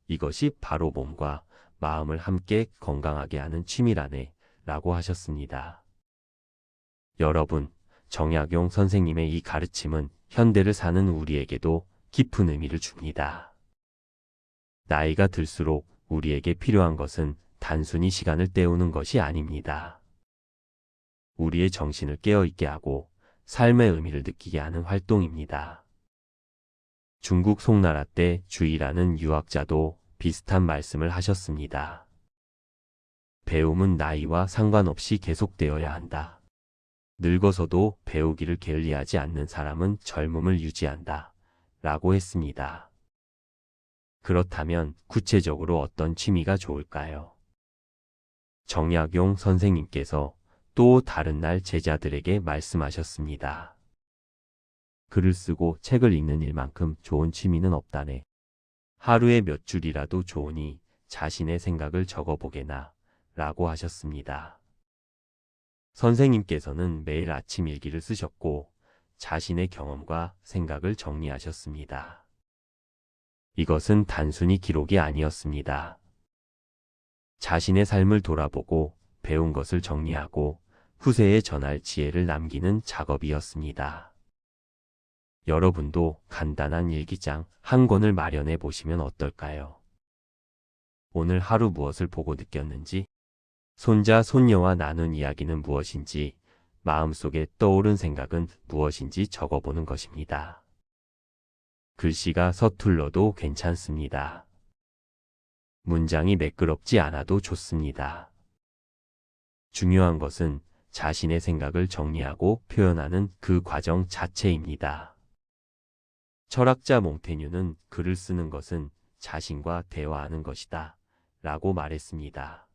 Speaker 1: 이것이 바로 몸과 마음을 함께 건강하게 하는 취미라네 라고 하셨습니다. 여러분, 정약용 선생님의 이 가르침은 현대를 사는 우리에게도 깊은 의미를 줍니다. 나이가 들수록 우리에게 필요한 것은 단순히 시간을 때우는 것이 아닙니다. 우리의 정신을 깨어있게 하고 삶의 의미를 느끼게 하는 활동입니다. 중국 송나라 때 주이라는 유학자도 비슷한 말씀을 하셨습니다. 배움은 나이와 상관없이 계속되어야 한다. 늙어서도 배우기를 게을리하지 않는 사람은 젊음을 유지한다. 라고 했습니다. 그렇다면 구체적으로 어떤 취미가 좋을까요? 정약용 선생님께서 또 다른 날 제자들에게 말씀하셨습니다. 글을 쓰고 책을 읽는 일만큼 좋은 취미는 없다네. 하루에 몇 줄이라도 좋으니 자신의 생각을 적어보게나 라고 하셨습니다. 선생님께서는 매일 아침 일기를 쓰셨고 자신의 경험과 생각을 정리하셨습니다. 이것은 단순히 기록이 아니었습니다. 자신의 삶을 돌아보고 배운 것을 정리하고 후세에 전할 지혜를 남기는 작업이었습니다. 여러분도 간단한 일기장 한 권을 마련해 보시면 어떨까요? 오늘 하루 무엇을 보고 느꼈는지, 손자, 손녀와 나눈 이야기는 무엇인지, 마음속에 떠오른 생각은 무엇인지 적어보는 것입니다. 글씨가 서툴러도 괜찮습니다. 문장이 매끄럽지 않아도 좋습니다. 중요한 것은 자신의 생각을 정리하고 표현하는 그 과정 자체입니다. 철학자 몽테뉴는 글을 쓰는 것은 자신과 대화하는 것이다 라고 말했습니다.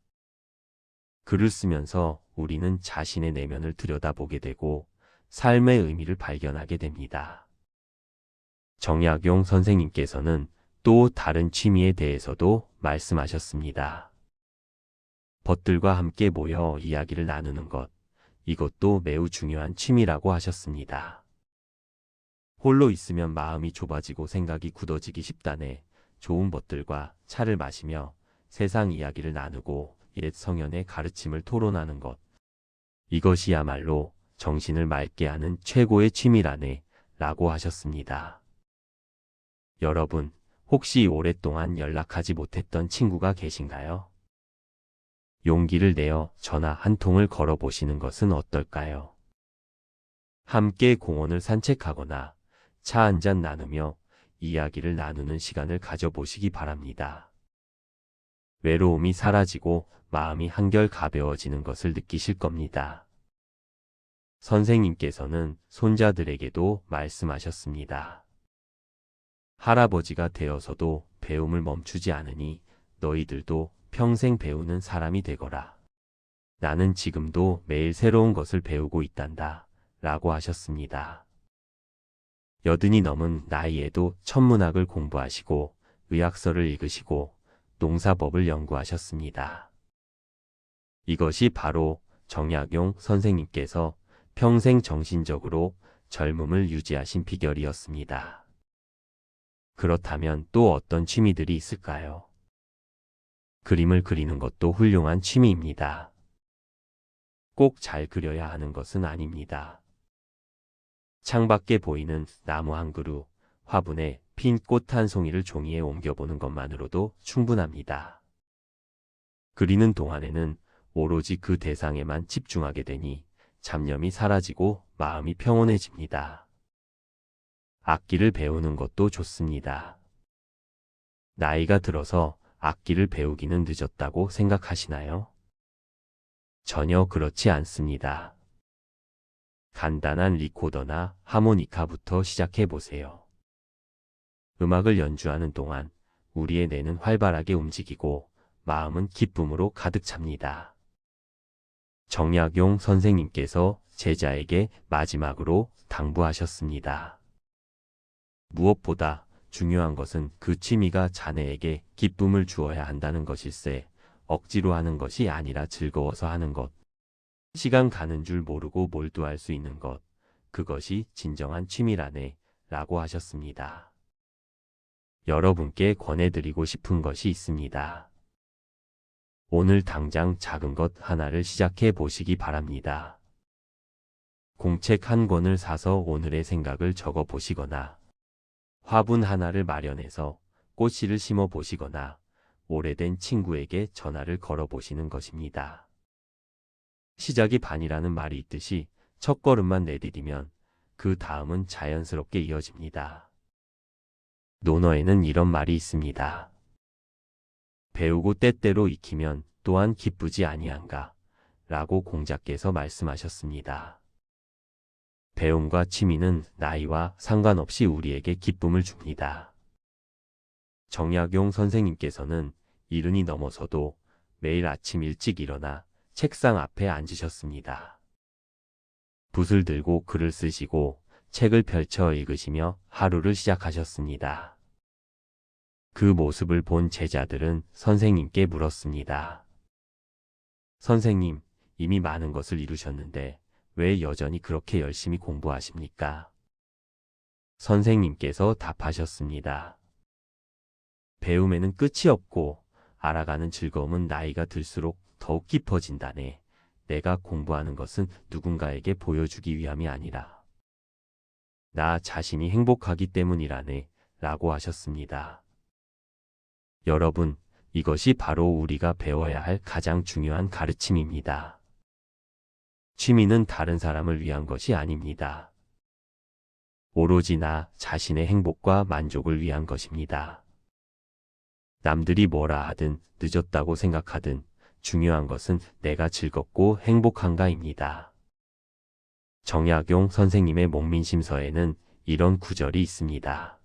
Speaker 1: 글을 쓰면서 우리는 자신의 내면을 들여다보게 되고 삶의 의미를 발견하게 됩니다. 정약용 선생님께서는 또 다른 취미에 대해서도 말씀하셨습니다. 벗들과 함께 모여 이야기를 나누는 것, 이것도 매우 중요한 취미라고 하셨습니다. 홀로 있으면 마음이 좁아지고 생각이 굳어지기 쉽다네. 좋은 벗들과 차를 마시며 세상 이야기를 나누고 옛 성현의 가르침을 토론하는 것, 이것이야말로 정신을 맑게 하는 최고의 취미라네 라고 하셨습니다. 여러분, 혹시 오랫동안 연락하지 못했던 친구가 계신가요? 용기를 내어 전화 한 통을 걸어보시는 것은 어떨까요? 함께 공원을 산책하거나 차 한 잔 나누며 이야기를 나누는 시간을 가져보시기 바랍니다. 외로움이 사라지고 마음이 한결 가벼워지는 것을 느끼실 겁니다. 선생님께서는 손자들에게도 말씀하셨습니다. 할아버지가 되어서도 배움을 멈추지 않으니 너희들도 평생 배우는 사람이 되거라. 나는 지금도 매일 새로운 것을 배우고 있단다. 라고 하셨습니다. 80이 넘은 나이에도 천문학을 공부하시고 의학서를 읽으시고 농사법을 연구하셨습니다. 이것이 바로 정약용 선생님께서 평생 정신적으로 젊음을 유지하신 비결이었습니다. 그렇다면 또 어떤 취미들이 있을까요? 그림을 그리는 것도 훌륭한 취미입니다. 꼭 잘 그려야 하는 것은 아닙니다. 창밖에 보이는 나무 한 그루, 화분에 핀 꽃 한 송이를 종이에 옮겨보는 것만으로도 충분합니다. 그리는 동안에는 오로지 그 대상에만 집중하게 되니 잡념이 사라지고 마음이 평온해집니다. 악기를 배우는 것도 좋습니다. 나이가 들어서 악기를 배우기는 늦었다고 생각하시나요? 전혀 그렇지 않습니다. 간단한 리코더나 하모니카부터 시작해 보세요. 음악을 연주하는 동안 우리의 뇌는 활발하게 움직이고 마음은 기쁨으로 가득 찹니다. 정약용 선생님께서 제자에게 마지막으로 당부하셨습니다. 무엇보다 중요한 것은 그 취미가 자네에게 기쁨을 주어야 한다는 것일세. 억지로 하는 것이 아니라 즐거워서 하는 것. 시간 가는 줄 모르고 몰두할 수 있는 것. 그것이 진정한 취미라네. 라고 하셨습니다. 여러분께 권해드리고 싶은 것이 있습니다. 오늘 당장 작은 것 하나를 시작해 보시기 바랍니다. 공책 한 권을 사서 오늘의 생각을 적어 보시거나, 화분 하나를 마련해서 꽃씨를 심어 보시거나, 오래된 친구에게 전화를 걸어 보시는 것입니다. 시작이 반이라는 말이 있듯이 첫 걸음만 내디디면 그 다음은 자연스럽게 이어집니다. 논어에는 이런 말이 있습니다. 배우고 때때로 익히면 또한 기쁘지 아니한가 라고 공자께서 말씀하셨습니다. 배움과 취미는 나이와 상관없이 우리에게 기쁨을 줍니다. 정약용 선생님께서는 70이 넘어서도 매일 아침 일찍 일어나 책상 앞에 앉으셨습니다. 붓을 들고 글을 쓰시고 책을 펼쳐 읽으시며 하루를 시작하셨습니다. 그 모습을 본 제자들은 선생님께 물었습니다. 선생님, 이미 많은 것을 이루셨는데 왜 여전히 그렇게 열심히 공부하십니까? 선생님께서 답하셨습니다. 배움에는 끝이 없고 알아가는 즐거움은 나이가 들수록 더욱 깊어진다네. 내가 공부하는 것은 누군가에게 보여주기 위함이 아니라 나 자신이 행복하기 때문이라네. 라고 하셨습니다. 여러분, 이것이 바로 우리가 배워야 할 가장 중요한 가르침입니다. 취미는 다른 사람을 위한 것이 아닙니다. 오로지 나 자신의 행복과 만족을 위한 것입니다. 남들이 뭐라 하든 늦었다고 생각하든 중요한 것은 내가 즐겁고 행복한가입니다. 정약용 선생님의 목민심서에는 이런 구절이 있습니다.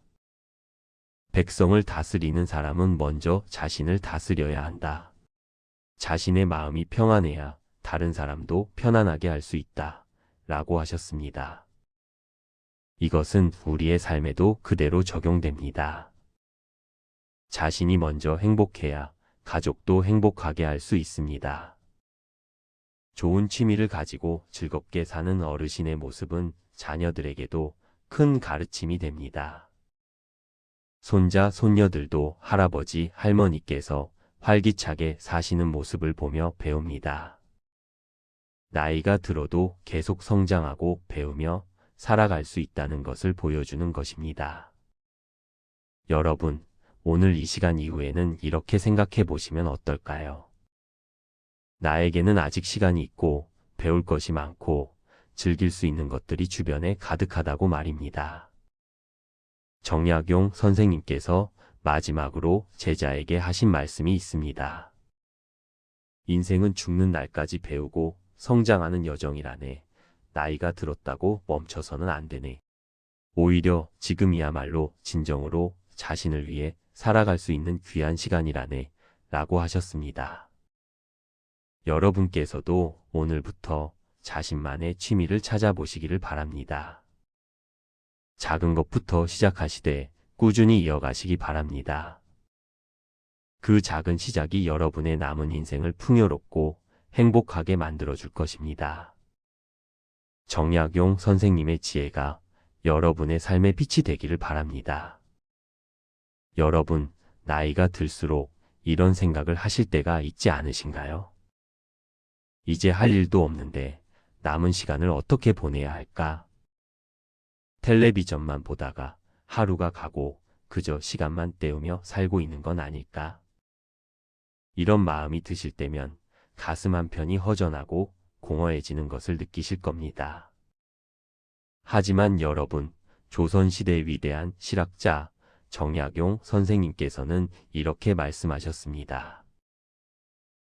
Speaker 1: 백성을 다스리는 사람은 먼저 자신을 다스려야 한다. 자신의 마음이 평안해야 다른 사람도 편안하게 할 수 있다. 라고 하셨습니다. 이것은 우리의 삶에도 그대로 적용됩니다. 자신이 먼저 행복해야 가족도 행복하게 할 수 있습니다. 좋은 취미를 가지고 즐겁게 사는 어르신의 모습은 자녀들에게도 큰 가르침이 됩니다. 손자, 손녀들도 할아버지, 할머니께서 활기차게 사시는 모습을 보며 배웁니다. 나이가 들어도 계속 성장하고 배우며 살아갈 수 있다는 것을 보여주는 것입니다. 여러분, 오늘 이 시간 이후에는 이렇게 생각해 보시면 어떨까요? 나에게는 아직 시간이 있고 배울 것이 많고 즐길 수 있는 것들이 주변에 가득하다고 말입니다. 정약용 선생님께서 마지막으로 제자에게 하신 말씀이 있습니다. 인생은 죽는 날까지 배우고 성장하는 여정이라네. 나이가 들었다고 멈춰서는 안 되네. 오히려 지금이야말로 진정으로 자신을 위해 살아갈 수 있는 귀한 시간이라네. 라고 하셨습니다. 여러분께서도 오늘부터 자신만의 취미를 찾아보시기를 바랍니다. 작은 것부터 시작하시되 꾸준히 이어가시기 바랍니다. 그 작은 시작이 여러분의 남은 인생을 풍요롭고 행복하게 만들어줄 것입니다. 정약용 선생님의 지혜가 여러분의 삶의 빛이 되기를 바랍니다. 여러분, 나이가 들수록 이런 생각을 하실 때가 있지 않으신가요? 이제 할 일도 없는데 남은 시간을 어떻게 보내야 할까? 텔레비전만 보다가 하루가 가고 그저 시간만 때우며 살고 있는 건 아닐까? 이런 마음이 드실 때면 가슴 한편이 허전하고 공허해지는 것을 느끼실 겁니다. 하지만 여러분, 조선시대의 위대한 실학자 정약용 선생님께서는 이렇게 말씀하셨습니다.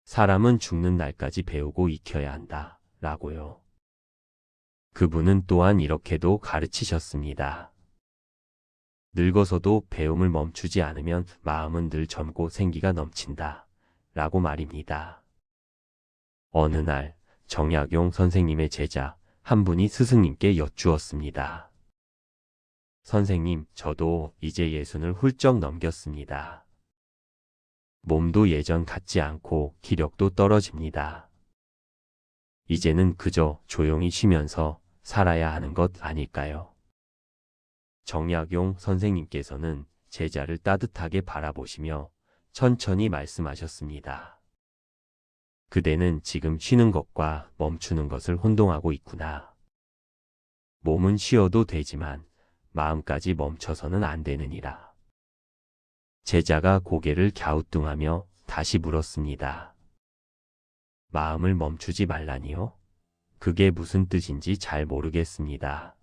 Speaker 1: 사람은 죽는 날까지 배우고 익혀야 한다. 라고요. 그분은 또한 이렇게도 가르치셨습니다. 늙어서도 배움을 멈추지 않으면 마음은 늘 젊고 생기가 넘친다. 라고 말입니다. 어느 날 정약용 선생님의 제자 한 분이 스승님께 여쭈었습니다. 선생님, 저도 이제 60을 훌쩍 넘겼습니다. 몸도 예전 같지 않고 기력도 떨어집니다. 이제는 그저 조용히 쉬면서 살아야 하는 것 아닐까요? 정약용 선생님께서는 제자를 따뜻하게 바라보시며 천천히 말씀하셨습니다. 그대는 지금 쉬는 것과 멈추는 것을 혼동하고 있구나. 몸은 쉬어도 되지만 마음까지 멈춰서는 안 되느니라. 제자가 고개를 갸우뚱하며 다시 물었습니다. 마음을 멈추지 말라니요? 그게 무슨 뜻인지 잘 모르겠습니다.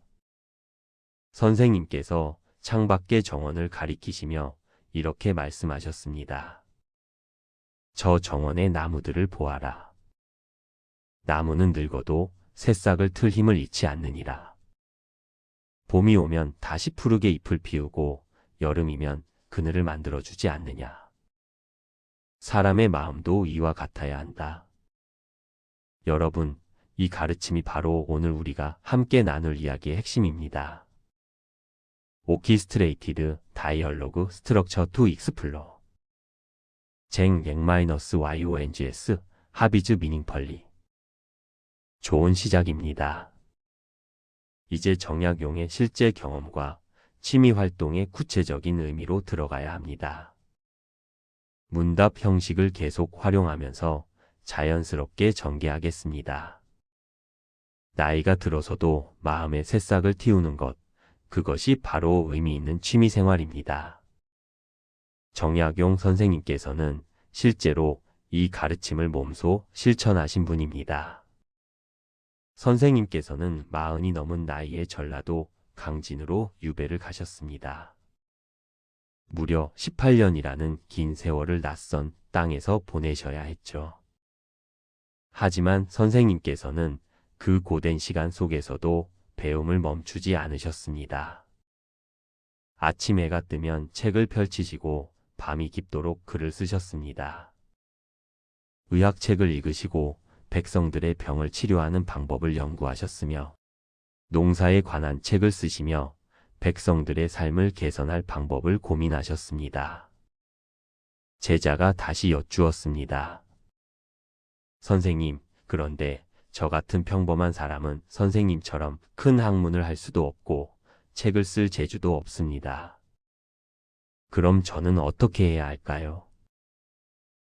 Speaker 1: 선생님께서 창밖의 정원을 가리키시며 이렇게 말씀하셨습니다. 저 정원의 나무들을 보아라. 나무는 늙어도 새싹을 틀 힘을 잃지 않느니라. 봄이 오면 다시 푸르게 잎을 피우고 여름이면 그늘을 만들어주지 않느냐. 사람의 마음도 이와 같아야 한다. 여러분, 이 가르침이 바로 오늘 우리가 함께 나눌 이야기의 핵심입니다. 오키스트레이티드 다이얼로그 스트럭처 투 익스플로 쟁 X-YONGS 하비즈 미닝펄리 좋은 시작입니다. 이제 정약용의 실제 경험과 취미 활동의 구체적인 의미로 들어가야 합니다. 문답 형식을 계속 활용하면서 자연스럽게 전개하겠습니다. 나이가 들어서도 마음의 새싹을 틔우는 것, 그것이 바로 의미 있는 취미 생활입니다. 정약용 선생님께서는 실제로 이 가르침을 몸소 실천하신 분입니다. 선생님께서는 40이 넘은 나이에 전라도 강진으로 유배를 가셨습니다. 무려 18년이라는 긴 세월을 낯선 땅에서 보내셔야 했죠. 하지만 선생님께서는 그 고된 시간 속에서도 배움을 멈추지 않으셨습니다. 아침 해가 뜨면 책을 펼치시고 밤이 깊도록 글을 쓰셨습니다. 의학책을 읽으시고 백성들의 병을 치료하는 방법을 연구하셨으며 농사에 관한 책을 쓰시며 백성들의 삶을 개선할 방법을 고민하셨습니다. 제자가 다시 여쭈었습니다. 선생님, 그런데 저 같은 평범한 사람은 선생님처럼 큰 학문을 할 수도 없고 책을 쓸 재주도 없습니다. 그럼 저는 어떻게 해야 할까요?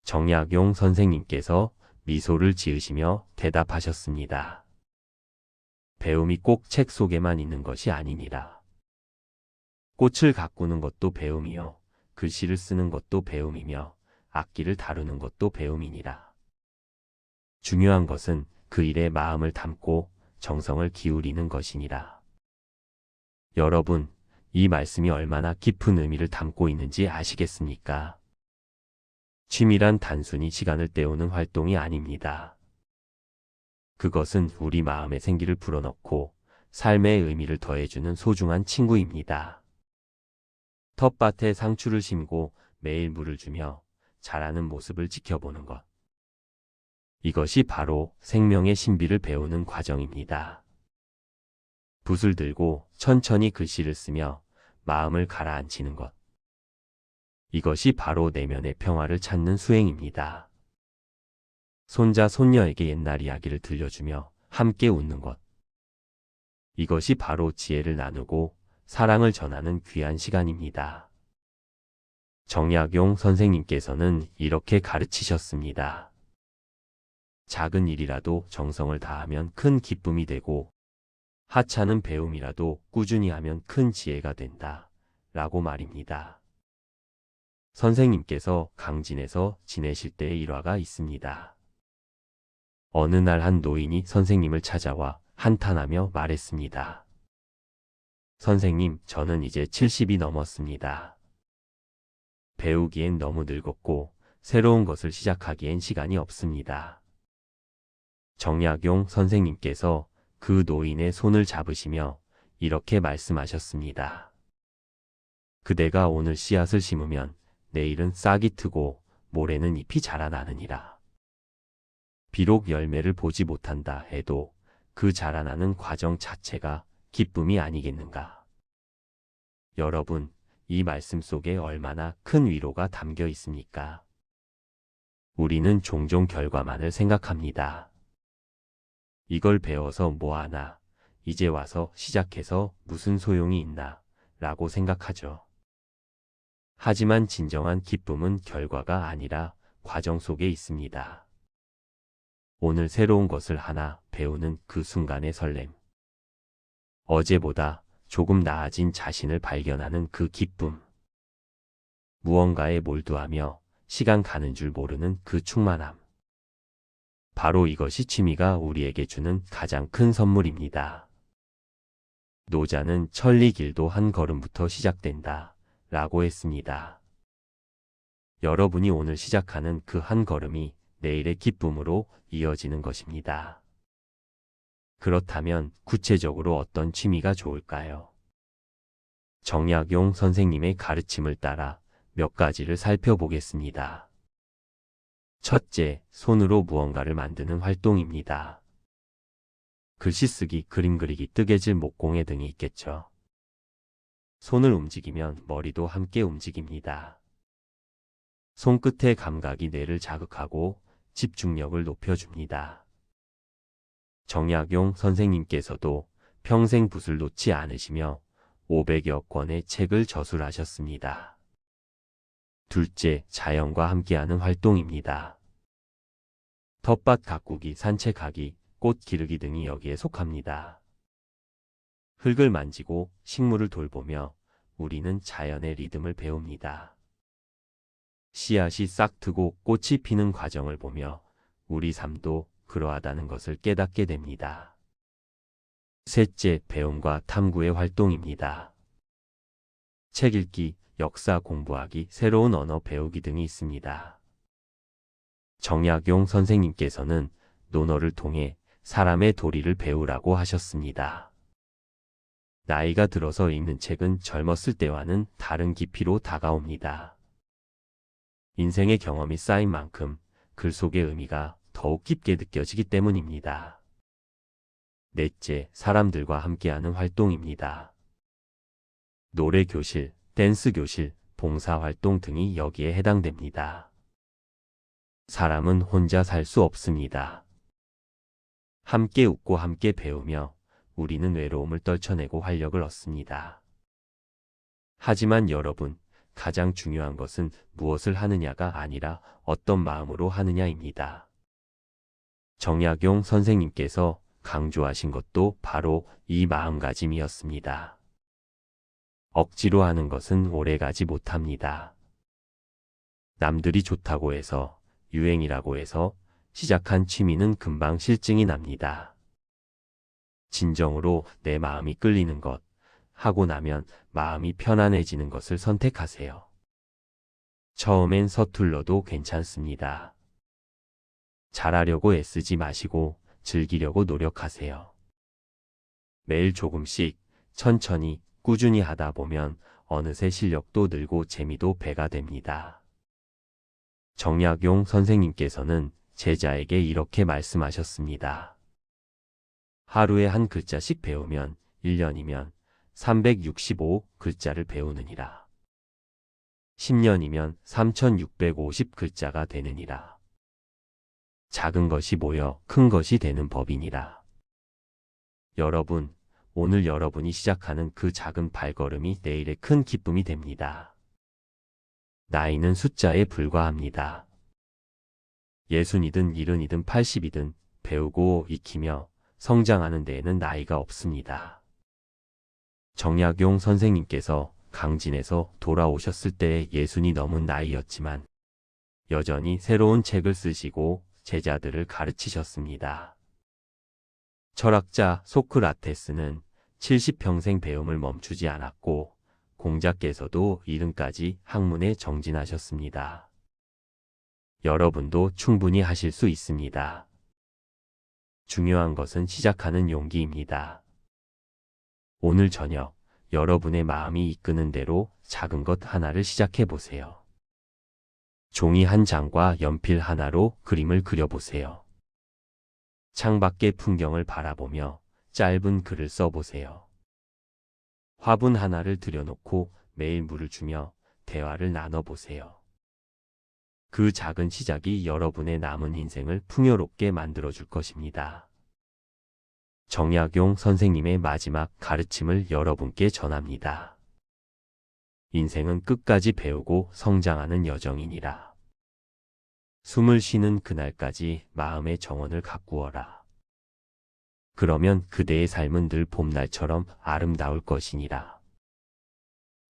Speaker 1: 정약용 선생님께서 미소를 지으시며 대답하셨습니다. 배움이 꼭 책 속에만 있는 것이 아니니라. 꽃을 가꾸는 것도 배움이요. 글씨를 쓰는 것도 배움이며 악기를 다루는 것도 배움이니라. 중요한 것은 그 일에 마음을 담고 정성을 기울이는 것이니라. 여러분, 이 말씀이 얼마나 깊은 의미를 담고 있는지 아시겠습니까? 취미란 단순히 시간을 때우는 활동이 아닙니다. 그것은 우리 마음의 생기를 불어넣고 삶의 의미를 더해주는 소중한 친구입니다. 텃밭에 상추를 심고 매일 물을 주며 자라는 모습을 지켜보는 것. 이것이 바로 생명의 신비를 배우는 과정입니다. 붓을 들고 천천히 글씨를 쓰며 마음을 가라앉히는 것. 이것이 바로 내면의 평화를 찾는 수행입니다. 손자, 손녀에게 옛날 이야기를 들려주며 함께 웃는 것. 이것이 바로 지혜를 나누고 사랑을 전하는 귀한 시간입니다. 정약용 선생님께서는 이렇게 가르치셨습니다. 작은 일이라도 정성을 다하면 큰 기쁨이 되고 하찮은 배움이라도 꾸준히 하면 큰 지혜가 된다. 라고 말입니다. 선생님께서 강진에서 지내실 때의 일화가 있습니다. 어느 날 한 노인이 선생님을 찾아와 한탄하며 말했습니다. 선생님, 저는 이제 70이 넘었습니다. 배우기엔 너무 늙었고 새로운 것을 시작하기엔 시간이 없습니다. 정약용 선생님께서 그 노인의 손을 잡으시며 이렇게 말씀하셨습니다. 그대가 오늘 씨앗을 심으면 내일은 싹이 트고 모레는 잎이 자라나느니라. 비록 열매를 보지 못한다 해도 그 자라나는 과정 자체가 기쁨이 아니겠는가. 여러분, 이 말씀 속에 얼마나 큰 위로가 담겨 있습니까? 우리는 종종 결과만을 생각합니다. 이걸 배워서 뭐하나, 이제 와서 시작해서 무슨 소용이 있나, 라고 생각하죠. 하지만 진정한 기쁨은 결과가 아니라 과정 속에 있습니다. 오늘 새로운 것을 하나 배우는 그 순간의 설렘. 어제보다 조금 나아진 자신을 발견하는 그 기쁨. 무언가에 몰두하며 시간 가는 줄 모르는 그 충만함. 바로 이것이 취미가 우리에게 주는 가장 큰 선물입니다. 노자는 천리 길도 한 걸음부터 시작된다 라고 했습니다. 여러분이 오늘 시작하는 그 한 걸음이 내일의 기쁨으로 이어지는 것입니다. 그렇다면 구체적으로 어떤 취미가 좋을까요? 정약용 선생님의 가르침을 따라 몇 가지를 살펴보겠습니다. 첫째, 손으로 무언가를 만드는 활동입니다. 글씨 쓰기, 그림 그리기, 뜨개질, 목공예 등이 있겠죠. 손을 움직이면 머리도 함께 움직입니다. 손끝의 감각이 뇌를 자극하고 집중력을 높여줍니다. 정약용 선생님께서도 평생 붓을 놓지 않으시며 500여 권의 책을 저술하셨습니다. 둘째, 자연과 함께하는 활동입니다. 텃밭 가꾸기, 산책하기, 꽃 기르기 등이 여기에 속합니다. 흙을 만지고 식물을 돌보며 우리는 자연의 리듬을 배웁니다. 씨앗이 싹 트고 꽃이 피는 과정을 보며 우리 삶도 그러하다는 것을 깨닫게 됩니다. 셋째, 배움과 탐구의 활동입니다. 책 읽기, 역사 공부하기, 새로운 언어 배우기 등이 있습니다. 정약용 선생님께서는 논어를 통해 사람의 도리를 배우라고 하셨습니다. 나이가 들어서 읽는 책은 젊었을 때와는 다른 깊이로 다가옵니다. 인생의 경험이 쌓인 만큼 글 속의 의미가 더욱 깊게 느껴지기 때문입니다. 넷째, 사람들과 함께하는 활동입니다. 노래 교실, 댄스 교실, 봉사 활동 등이 여기에 해당됩니다. 사람은 혼자 살 수 없습니다. 함께 웃고 함께 배우며 우리는 외로움을 떨쳐내고 활력을 얻습니다. 하지만 여러분, 가장 중요한 것은 무엇을 하느냐가 아니라 어떤 마음으로 하느냐입니다. 정약용 선생님께서 강조하신 것도 바로 이 마음가짐이었습니다. 억지로 하는 것은 오래가지 못합니다. 남들이 좋다고 해서, 유행이라고 해서 시작한 취미는 금방 실증이 납니다. 진정으로 내 마음이 끌리는 것, 하고 나면 마음이 편안해지는 것을 선택하세요. 처음엔 서툴러도 괜찮습니다. 잘하려고 애쓰지 마시고 즐기려고 노력하세요. 매일 조금씩 천천히 꾸준히 하다 보면 어느새 실력도 늘고 재미도 배가 됩니다. 정약용 선생님께서는 제자에게 이렇게 말씀하셨습니다. 하루에 한 글자씩 배우면 1년이면 365글자를 배우느니라. 10년이면 3650글자가 되느니라. 작은 것이 모여 큰 것이 되는 법이니라. 여러분, 오늘 여러분이 시작하는 그 작은 발걸음이 내일의 큰 기쁨이 됩니다. 나이는 숫자에 불과합니다. 60이든 70이든 80이든 배우고 익히며 성장하는 데에는 나이가 없습니다. 정약용 선생님께서 강진에서 돌아오셨을 때의 60이 넘은 나이였지만 여전히 새로운 책을 쓰시고 제자들을 가르치셨습니다. 철학자 소크라테스는 70평생 배움을 멈추지 않았고 공자께서도 70까지 학문에 정진하셨습니다. 여러분도 충분히 하실 수 있습니다. 중요한 것은 시작하는 용기입니다. 오늘 저녁 여러분의 마음이 이끄는 대로 작은 것 하나를 시작해 보세요. 종이 한 장과 연필 하나로 그림을 그려보세요. 창밖의 풍경을 바라보며 짧은 글을 써보세요. 화분 하나를 들여놓고 매일 물을 주며 대화를 나눠보세요. 그 작은 시작이 여러분의 남은 인생을 풍요롭게 만들어줄 것입니다. 정약용 선생님의 마지막 가르침을 여러분께 전합니다. 인생은 끝까지 배우고 성장하는 여정이니라. 숨을 쉬는 그날까지 마음의 정원을 가꾸어라. 그러면 그대의 삶은 늘 봄날처럼 아름다울 것이니라.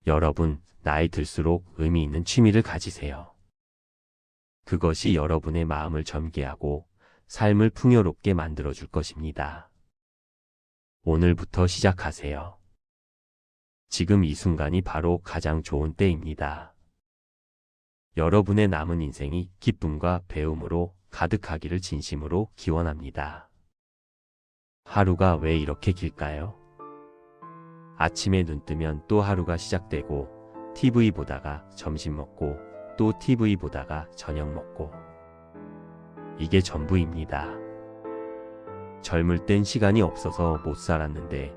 Speaker 1: 여러분, 나이 들수록 의미 있는 취미를 가지세요. 그것이 여러분의 마음을 젊게하고 삶을 풍요롭게 만들어줄 것입니다. 오늘부터 시작하세요. 지금 이 순간이 바로 가장 좋은 때입니다. 여러분의 남은 인생이 기쁨과 배움으로 가득하기를 진심으로 기원합니다. 하루가 왜 이렇게 길까요? 아침에 눈 뜨면 또 하루가 시작되고 TV 보다가 점심 먹고 또 TV 보다가 저녁 먹고 이게 전부입니다. 젊을 땐 시간이 없어서 못 살았는데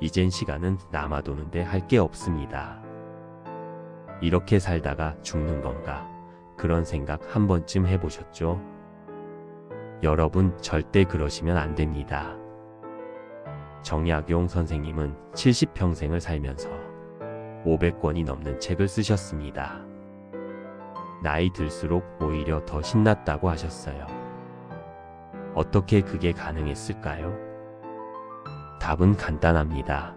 Speaker 1: 이젠 시간은 남아도는데 할 게 없습니다. 이렇게 살다가 죽는 건가? 그런 생각 한 번쯤 해보셨죠? 여러분 절대 그러시면 안 됩니다. 정약용 선생님은 70평생을 살면서 500권이 넘는 책을 쓰셨습니다. 나이 들수록 오히려 더 신났다고 하셨어요. 어떻게 그게 가능했을까요? 답은 간단합니다.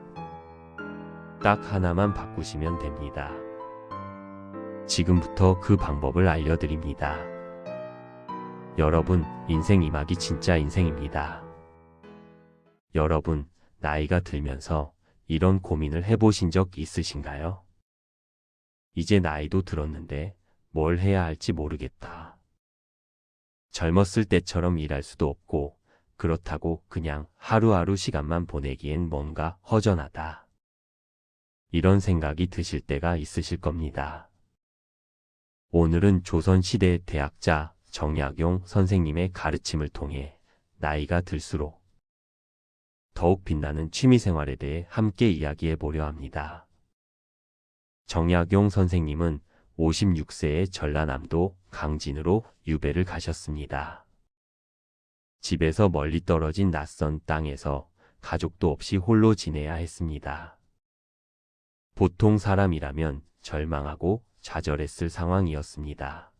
Speaker 1: 딱 하나만 바꾸시면 됩니다. 지금부터 그 방법을 알려드립니다. 여러분, 인생 이막이 진짜 인생입니다. 여러분, 나이가 들면서 이런 고민을 해보신 적 있으신가요? 이제 나이도 들었는데 뭘 해야 할지 모르겠다. 젊었을 때처럼 일할 수도 없고 그렇다고 그냥 하루하루 시간만 보내기엔 뭔가 허전하다. 이런 생각이 드실 때가 있으실 겁니다. 오늘은 조선시대의 대학자 정약용 선생님의 가르침을 통해 나이가 들수록 더욱 빛나는 취미생활에 대해 함께 이야기해 보려 합니다. 정약용 선생님은 56세의 전라남도 강진으로 유배를 가셨습니다. 집에서 멀리 떨어진 낯선 땅에서 가족도 없이 홀로 지내야 했습니다. 보통 사람이라면 절망하고 좌절했을 상황이었습니다.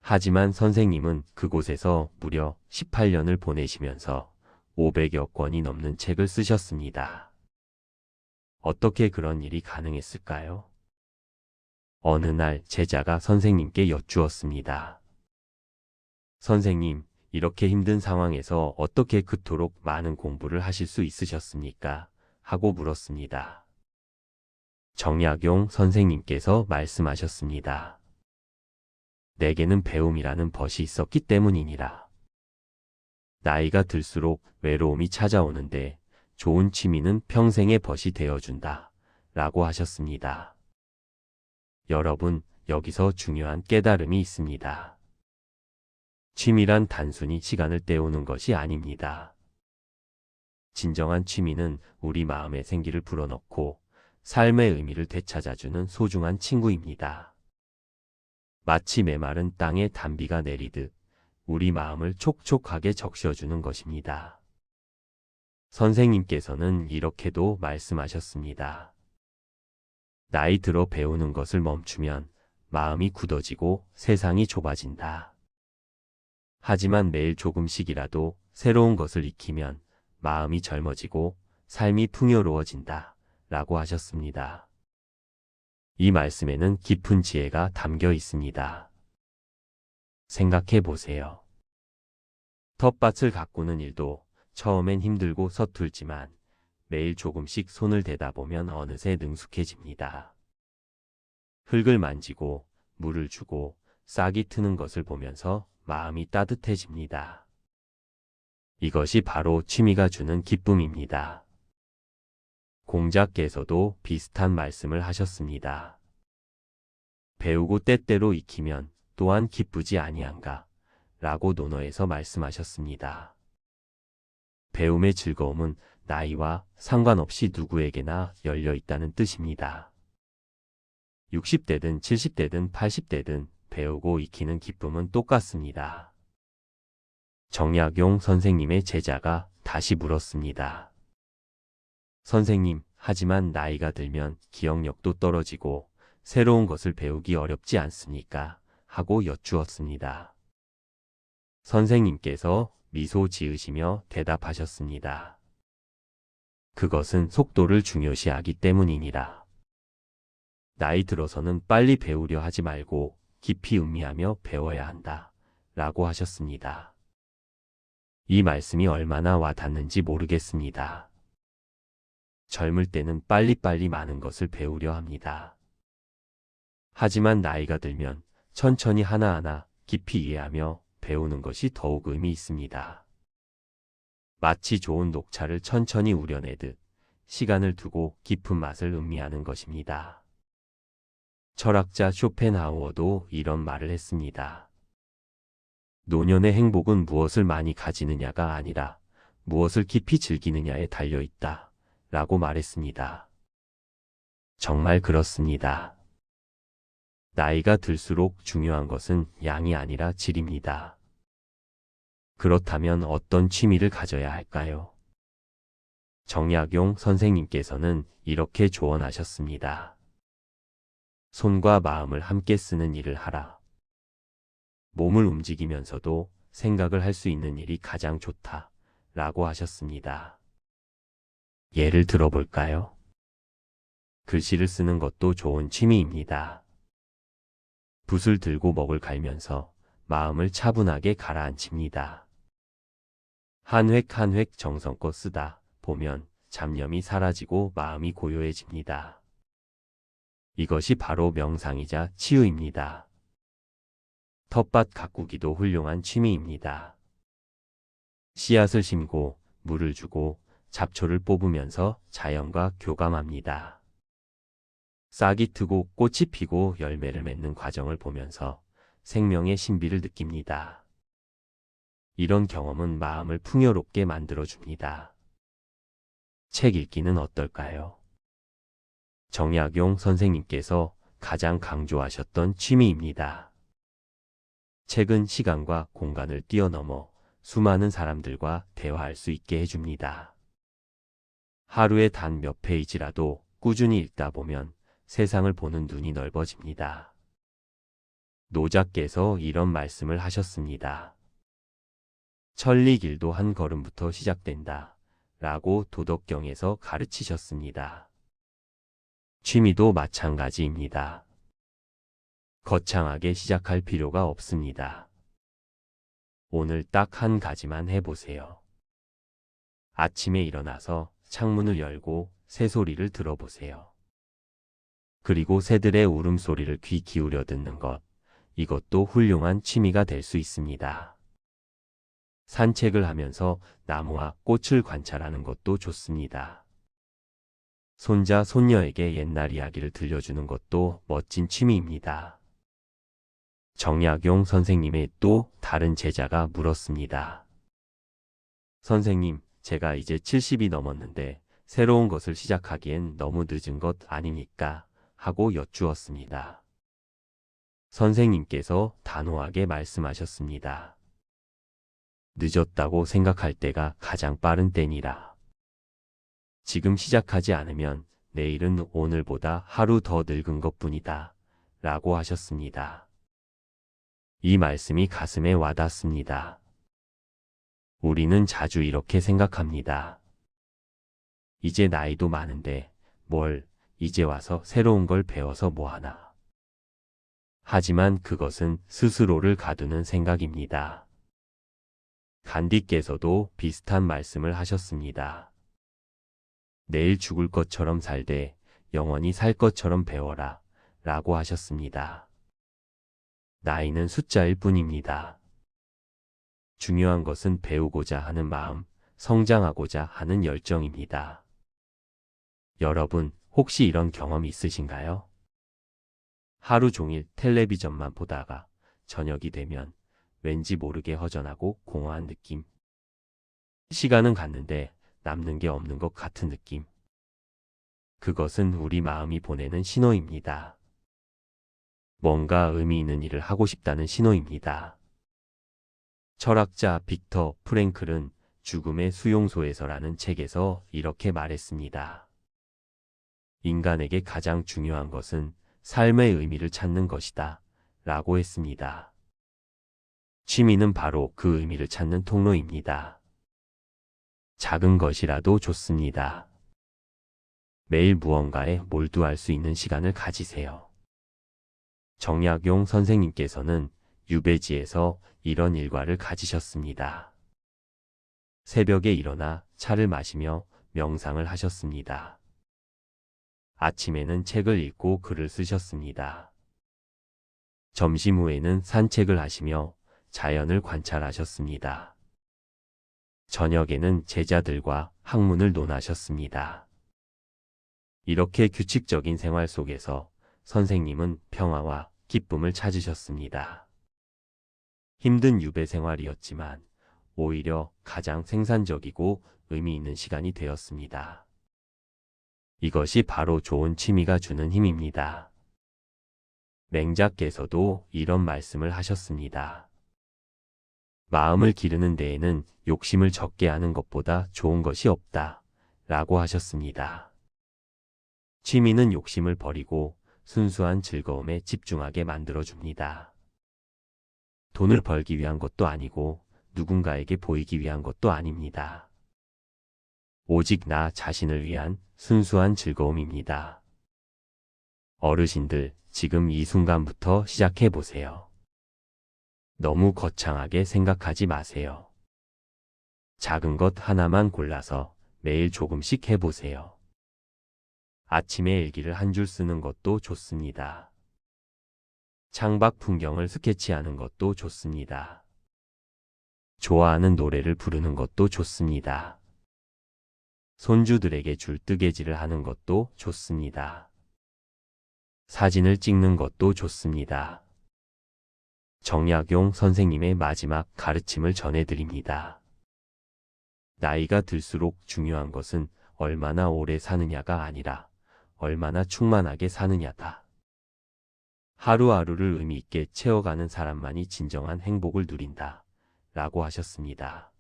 Speaker 1: 하지만 선생님은 그곳에서 무려 18년을 보내시면서 500여 권이 넘는 책을 쓰셨습니다. 어떻게 그런 일이 가능했을까요? 어느 날 제자가 선생님께 여쭈었습니다. 선생님, 이렇게 힘든 상황에서 어떻게 그토록 많은 공부를 하실 수 있으셨습니까? 하고 물었습니다. 정약용 선생님께서 말씀하셨습니다. 내게는 배움이라는 벗이 있었기 때문이니라. 나이가 들수록 외로움이 찾아오는데 좋은 취미는 평생의 벗이 되어준다. 라고 하셨습니다. 여러분, 여기서 중요한 깨달음이 있습니다. 취미란 단순히 시간을 때우는 것이 아닙니다. 진정한 취미는 우리 마음의 생기를 불어넣고 삶의 의미를 되찾아주는 소중한 친구입니다. 마치 메마른 땅에 단비가 내리듯 우리 마음을 촉촉하게 적셔주는 것입니다. 선생님께서는 이렇게도 말씀하셨습니다. 나이 들어 배우는 것을 멈추면 마음이 굳어지고 세상이 좁아진다. 하지만 매일 조금씩이라도 새로운 것을 익히면 마음이 젊어지고 삶이 풍요로워진다. 라고 하셨습니다. 이 말씀에는 깊은 지혜가 담겨 있습니다. 생각해 보세요. 텃밭을 가꾸는 일도 처음엔 힘들고 서툴지만 매일 조금씩 손을 대다 보면 어느새 능숙해집니다. 흙을 만지고 물을 주고 싹이 트는 것을 보면서 마음이 따뜻해집니다. 이것이 바로 취미가 주는 기쁨입니다. 공자께서도 비슷한 말씀을 하셨습니다. 배우고 때때로 익히면 또한 기쁘지 아니한가 라고 논어에서 말씀하셨습니다. 배움의 즐거움은 나이와 상관없이 누구에게나 열려 있다는 뜻입니다. 60대든 70대든 80대든 배우고 익히는 기쁨은 똑같습니다. 정약용 선생님의 제자가 다시 물었습니다. 선생님, 하지만 나이가 들면 기억력도 떨어지고 새로운 것을 배우기 어렵지 않습니까? 하고 여쭈었습니다. 선생님께서 미소 지으시며 대답하셨습니다. 그것은 속도를 중요시하기 때문이니라. 나이 들어서는 빨리 배우려 하지 말고 깊이 음미하며 배워야 한다. 라고 하셨습니다. 이 말씀이 얼마나 와닿는지 모르겠습니다. 젊을 때는 빨리빨리 많은 것을 배우려 합니다. 하지만 나이가 들면 천천히 하나하나 깊이 이해하며 배우는 것이 더욱 의미 있습니다. 마치 좋은 녹차를 천천히 우려내듯 시간을 두고 깊은 맛을 음미하는 것입니다. 철학자 쇼펜하우어도 이런 말을 했습니다. 노년의 행복은 무엇을 많이 가지느냐가 아니라 무엇을 깊이 즐기느냐에 달려 있다. 라고 말했습니다. 정말 그렇습니다. 나이가 들수록 중요한 것은 양이 아니라 질입니다. 그렇다면 어떤 취미를 가져야 할까요? 정약용 선생님께서는 이렇게 조언하셨습니다. 손과 마음을 함께 쓰는 일을 하라. 몸을 움직이면서도 생각을 할 수 있는 일이 가장 좋다. 라고 하셨습니다. 예를 들어볼까요? 글씨를 쓰는 것도 좋은 취미입니다. 붓을 들고 먹을 갈면서 마음을 차분하게 가라앉힙니다. 한 획 한 획 정성껏 쓰다 보면 잡념이 사라지고 마음이 고요해집니다. 이것이 바로 명상이자 치유입니다. 텃밭 가꾸기도 훌륭한 취미입니다. 씨앗을 심고 물을 주고 잡초를 뽑으면서 자연과 교감합니다. 싹이 트고 꽃이 피고 열매를 맺는 과정을 보면서 생명의 신비를 느낍니다. 이런 경험은 마음을 풍요롭게 만들어줍니다. 책 읽기는 어떨까요? 정약용 선생님께서 가장 강조하셨던 취미입니다. 책은 시간과 공간을 뛰어넘어 수많은 사람들과 대화할 수 있게 해줍니다. 하루에 단 몇 페이지라도 꾸준히 읽다 보면 세상을 보는 눈이 넓어집니다. 노자께서 이런 말씀을 하셨습니다. 천리길도 한 걸음부터 시작된다. 라고 도덕경에서 가르치셨습니다. 취미도 마찬가지입니다. 거창하게 시작할 필요가 없습니다. 오늘 딱 한 가지만 해보세요. 아침에 일어나서 창문을 열고 새소리를 들어보세요. 그리고 새들의 울음소리를 귀 기울여 듣는 것, 이것도 훌륭한 취미가 될 수 있습니다. 산책을 하면서 나무와 꽃을 관찰하는 것도 좋습니다. 손자, 손녀에게 옛날 이야기를 들려주는 것도 멋진 취미입니다. 정약용 선생님의 또 다른 제자가 물었습니다. 선생님, 제가 이제 70이 넘었는데 새로운 것을 시작하기엔 너무 늦은 것 아닙니까? 하고 여쭈었습니다. 선생님께서 단호하게 말씀하셨습니다. 늦었다고 생각할 때가 가장 빠른 때니라. 지금 시작하지 않으면 내일은 오늘보다 하루 더 늙은 것뿐이다. 라고 하셨습니다. 이 말씀이 가슴에 와닿습니다. 우리는 자주 이렇게 생각합니다. 이제 나이도 많은데 뭘 이제 와서 새로운 걸 배워서 뭐하나. 하지만 그것은 스스로를 가두는 생각입니다. 간디께서도 비슷한 말씀을 하셨습니다. 내일 죽을 것처럼 살되 영원히 살 것처럼 배워라 라고 하셨습니다. 나이는 숫자일 뿐입니다. 중요한 것은 배우고자 하는 마음, 성장하고자 하는 열정입니다. 여러분, 혹시 이런 경험 있으신가요? 하루 종일 텔레비전만 보다가 저녁이 되면 왠지 모르게 허전하고 공허한 느낌. 시간은 갔는데 남는 게 없는 것 같은 느낌. 그것은 우리 마음이 보내는 신호입니다. 뭔가 의미 있는 일을 하고 싶다는 신호입니다. 철학자 빅터 프랭클은 죽음의 수용소에서라는 책에서 이렇게 말했습니다. 인간에게 가장 중요한 것은 삶의 의미를 찾는 것이다. 라고 했습니다. 취미는 바로 그 의미를 찾는 통로입니다. 작은 것이라도 좋습니다. 매일 무언가에 몰두할 수 있는 시간을 가지세요. 정약용 선생님께서는 유배지에서 이런 일과를 가지셨습니다. 새벽에 일어나 차를 마시며 명상을 하셨습니다. 아침에는 책을 읽고 글을 쓰셨습니다. 점심 후에는 산책을 하시며 자연을 관찰하셨습니다. 저녁에는 제자들과 학문을 논하셨습니다. 이렇게 규칙적인 생활 속에서 선생님은 평화와 기쁨을 찾으셨습니다. 힘든 유배 생활이었지만 오히려 가장 생산적이고 의미 있는 시간이 되었습니다. 이것이 바로 좋은 취미가 주는 힘입니다. 맹자께서도 이런 말씀을 하셨습니다. 마음을 기르는 데에는 욕심을 적게 하는 것보다 좋은 것이 없다. 라고 하셨습니다. 취미는 욕심을 버리고 순수한 즐거움에 집중하게 만들어줍니다. 돈을 벌기 위한 것도 아니고 누군가에게 보이기 위한 것도 아닙니다. 오직 나 자신을 위한 순수한 즐거움입니다. 어르신들, 지금 이 순간부터 시작해 보세요. 너무 거창하게 생각하지 마세요. 작은 것 하나만 골라서 매일 조금씩 해보세요. 아침에 일기를 한 줄 쓰는 것도 좋습니다. 창밖 풍경을 스케치하는 것도 좋습니다. 좋아하는 노래를 부르는 것도 좋습니다. 손주들에게 줄 뜨개질을 하는 것도 좋습니다. 사진을 찍는 것도 좋습니다. 정약용 선생님의 마지막 가르침을 전해드립니다. 나이가 들수록 중요한 것은 얼마나 오래 사느냐가 아니라 얼마나 충만하게 사느냐다. 하루하루를 의미 있게 채워가는 사람만이 진정한 행복을 누린다. 라고 하셨습니다.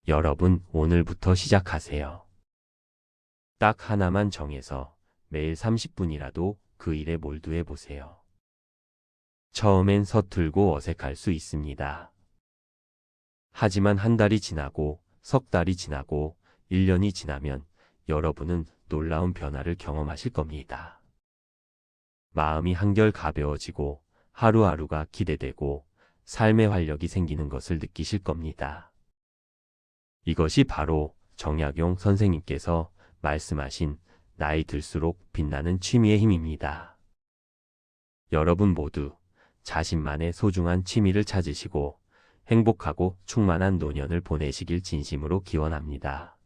Speaker 1: 여러분, 오늘부터 시작하세요. 딱 하나만 정해서 매일 30분이라도 그 일에 몰두해 보세요. 처음엔 서툴고 어색할 수 있습니다. 하지만 한 달이 지나고 석 달이 지나고 1년이 지나면 여러분은 놀라운 변화를 경험하실 겁니다. 마음이 한결 가벼워지고 하루하루가 기대되고 삶의 활력이 생기는 것을 느끼실 겁니다. 이것이 바로 정약용 선생님께서 말씀하신 나이 들수록 빛나는 취미의 힘입니다. 여러분 모두 자신만의 소중한 취미를 찾으시고 행복하고 충만한 노년을 보내시길 진심으로 기원합니다.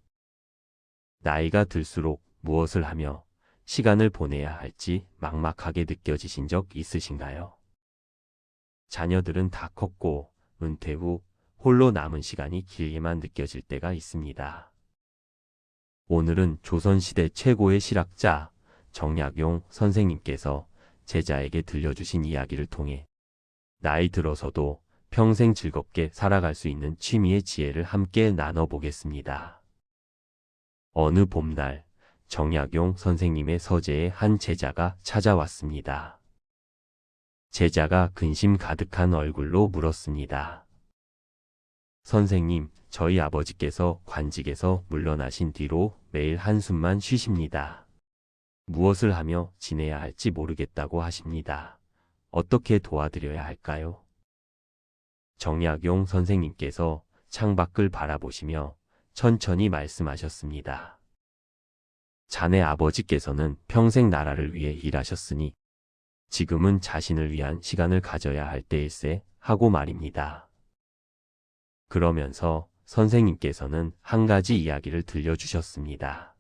Speaker 1: 나이가 들수록 무엇을 하며 시간을 보내야 할지 막막하게 느껴지신 적 있으신가요? 자녀들은 다 컸고 은퇴 후 홀로 남은 시간이 길게만 느껴질 때가 있습니다. 오늘은 조선시대 최고의 실학자 정약용 선생님께서 제자에게 들려주신 이야기를 통해 나이 들어서도 평생 즐겁게 살아갈 수 있는 취미의 지혜를 함께 나눠보겠습니다. 어느 봄날 정약용 선생님의 서재에 한 제자가 찾아왔습니다. 제자가 근심 가득한 얼굴로 물었습니다. 선생님, 저희 아버지께서 관직에서 물러나신 뒤로 매일 한숨만 쉬십니다. 무엇을 하며 지내야 할지 모르겠다고 하십니다. 어떻게 도와드려야 할까요? 정약용 선생님께서 창밖을 바라보시며 천천히 말씀하셨습니다. 자네 아버지께서는 평생 나라를 위해 일하셨으니 지금은 자신을 위한 시간을 가져야 할 때일세 하고 말입니다. 그러면서 선생님께서는 한 가지 이야기를 들려주셨습니다.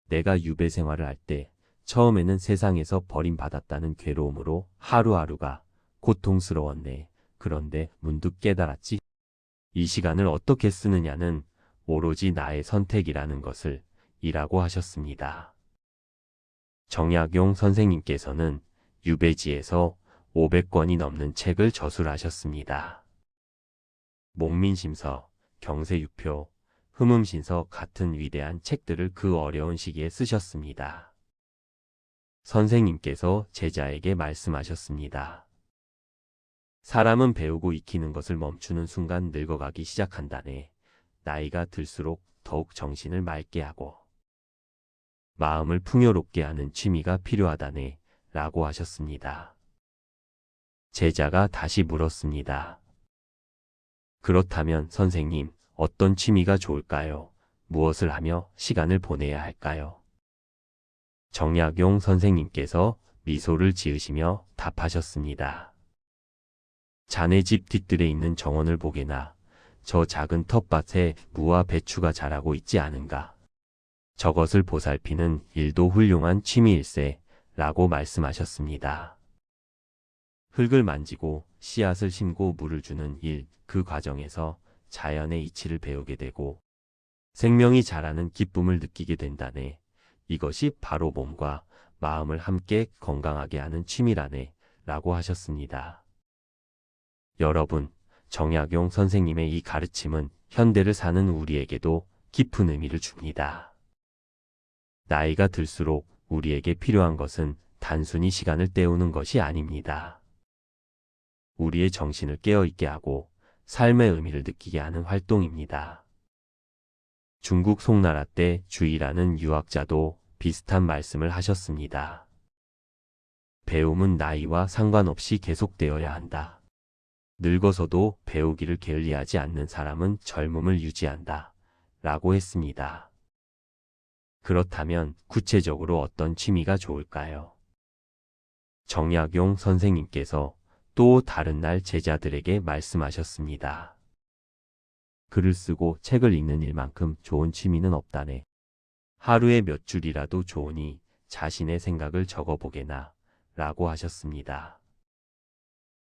Speaker 1: 내가 유배 생활을 할 때 처음에는 세상에서 버림받았다는 괴로움으로 하루하루가 고통스러웠네. 그런데 문득 깨달았지. 이 시간을 어떻게 쓰느냐는 오로지 나의 선택이라는 것을 이라고 하셨습니다. 정약용 선생님께서는 유배지에서 500권이 넘는 책을 저술하셨습니다. 목민심서, 경세유표, 흠음신서 같은 위대한 책들을 그 어려운 시기에 쓰셨습니다. 선생님께서 제자에게 말씀하셨습니다. 사람은 배우고 익히는 것을 멈추는 순간 늙어가기 시작한다네. 나이가 들수록 더욱 정신을 맑게 하고 마음을 풍요롭게 하는 취미가 필요하다네 라고 하셨습니다. 제자가 다시 물었습니다. 그렇다면 선생님, 어떤 취미가 좋을까요? 무엇을 하며 시간을 보내야 할까요? 정약용 선생님께서 미소를 지으시며 답하셨습니다. 자네 집 뒤뜰에 있는 정원을 보게나 저 작은 텃밭에 무와 배추가 자라고 있지 않은가. 저것을 보살피는 일도 훌륭한 취미일세 라고 말씀하셨습니다. 흙을 만지고 씨앗을 심고 물을 주는 일, 그 과정에서 자연의 이치를 배우게 되고 생명이 자라는 기쁨을 느끼게 된다네. 이것이 바로 몸과 마음을 함께 건강하게 하는 취미라네 라고 하셨습니다. 여러분, 정약용 선생님의 이 가르침은 현대를 사는 우리에게도 깊은 의미를 줍니다. 나이가 들수록 우리에게 필요한 것은 단순히 시간을 때우는 것이 아닙니다. 우리의 정신을 깨어있게 하고 삶의 의미를 느끼게 하는 활동입니다. 중국 송나라 때 주이라는 유학자도 비슷한 말씀을 하셨습니다. 배움은 나이와 상관없이 계속되어야 한다. 늙어서도 배우기를 게을리하지 않는 사람은 젊음을 유지한다. 라고 했습니다. 그렇다면 구체적으로 어떤 취미가 좋을까요? 정약용 선생님께서 또 다른 날 제자들에게 말씀하셨습니다. 글을 쓰고 책을 읽는 일만큼 좋은 취미는 없다네. 하루에 몇 줄이라도 좋으니 자신의 생각을 적어보게나 라고 하셨습니다.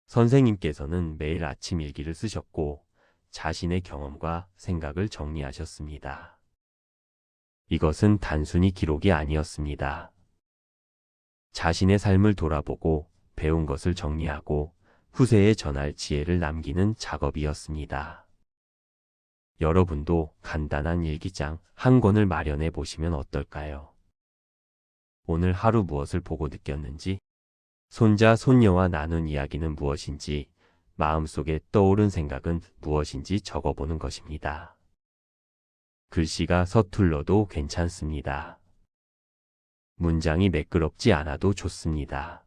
Speaker 1: 선생님께서는 매일 아침 일기를 쓰셨고 자신의 경험과 생각을 정리하셨습니다. 이것은 단순히 기록이 아니었습니다. 자신의 삶을 돌아보고 배운 것을 정리하고 후세에 전할 지혜를 남기는 작업이었습니다. 여러분도 간단한 일기장 한 권을 마련해 보시면 어떨까요? 오늘 하루 무엇을 보고 느꼈는지, 손자, 손녀와 나눈 이야기는 무엇인지, 마음속에 떠오른 생각은 무엇인지 적어보는 것입니다. 글씨가 서툴러도 괜찮습니다. 문장이 매끄럽지 않아도 좋습니다.